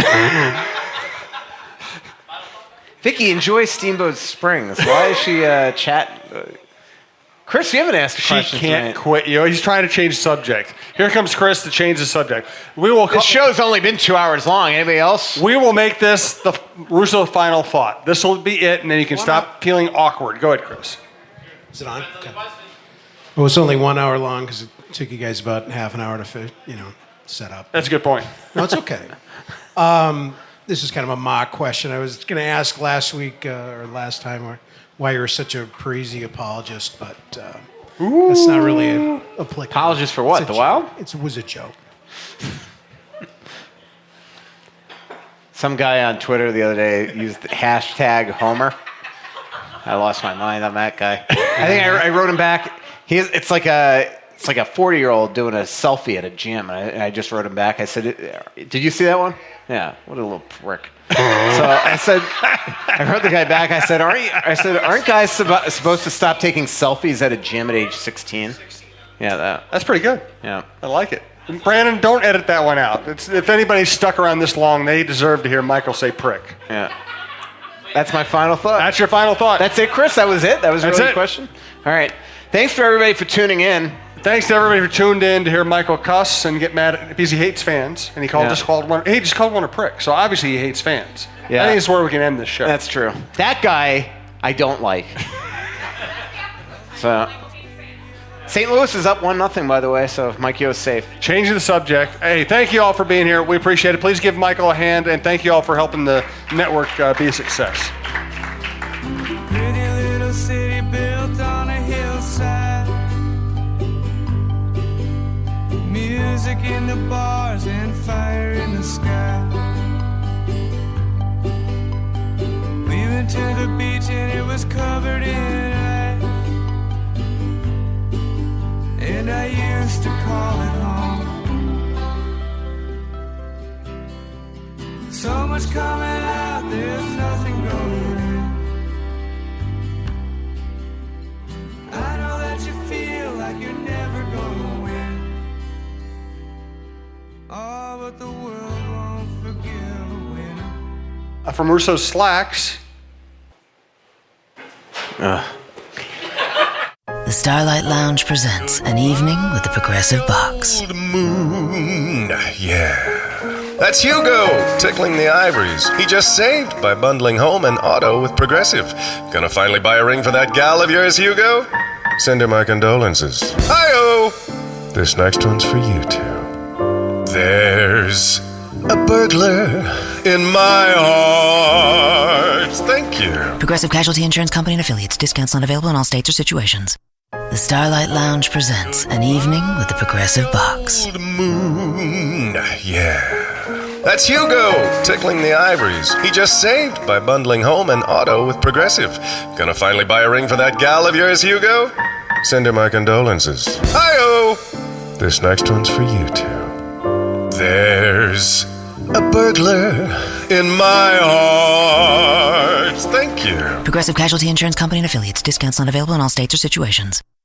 Vicky enjoys Steamboat Springs. Why is she Chris, you haven't asked a question. She can't quit you. He's trying to change the subject. Here comes Chris to change the subject. This show's only been 2 hours long. Anybody else? We will make this the Russo final thought. This will be it, and then you can stop feeling awkward. Go ahead, Chris. Is it on? Okay. Well, it's only 1 hour long because it took you guys about half an hour to set up. That's a good point. No, it's okay. This is kind of a mock question. I was going to ask last week or last time why you're such a crazy apologist, but that's not really applicable. Apologist for what? The Wild? It was a joke. Some guy on Twitter the other day used the hashtag Homer. I lost my mind on that guy. I think I wrote him back. It's like It's like a 40-year-old doing a selfie at a gym. And I just wrote him back. I said, did you see that one? Yeah, what a little prick. So I said, I wrote the guy back. I said, aren't guys supposed to stop taking selfies at a gym at age 16? Yeah, that's pretty good. Yeah, I like it. Brandon, don't edit that one out. If anybody's stuck around this long, they deserve to hear Michael say prick. Yeah. That's my final thought. That's your final thought. That's it, Chris. That was it. That was really the question. All right. Thanks for everybody for tuning in. Thanks to everybody for tuned in to hear Michael cuss and get mad because he hates fans, and he just called one a prick. So obviously he hates fans. Yeah. I think it's where we can end this show. That's true. That guy I don't like. So St. Louis is up 1-0, by the way. So Mike Yo's safe. Changing the subject. Hey, thank you all for being here. We appreciate it. Please give Michael a hand, and thank you all for helping the network be a success. Pretty little city built on a hillside. Music in the bars and fire in the sky. We went to the beach and it was covered in ice. And I used to call it home. So much coming out, there's nothing going in. I know that you feel like you're never gonna win. Oh, but the world won't forgive a winner. From Russo's Slacks. The Starlight Lounge presents An Evening with the Progressive Box. Old moon, yeah. That's Hugo, tickling the ivories. He just saved by bundling home and auto with Progressive. Gonna finally buy a ring for that gal of yours, Hugo? Send her my condolences. Hi-oh! This next one's for you two. There's a burglar in my heart. Thank you. Progressive Casualty Insurance Company and Affiliates. Discounts not available in all states or situations. The Starlight Lounge presents An Evening with the Progressive Box. Old moon, yeah. That's Hugo, tickling the ivories. He just saved by bundling home and auto with Progressive. Gonna finally buy a ring for that gal of yours, Hugo? Send her my condolences. Hi-oh! This next one's for you two. There's a burglar in my heart. Thank you. Progressive Casualty Insurance Company and Affiliates. Discounts not available in all states or situations.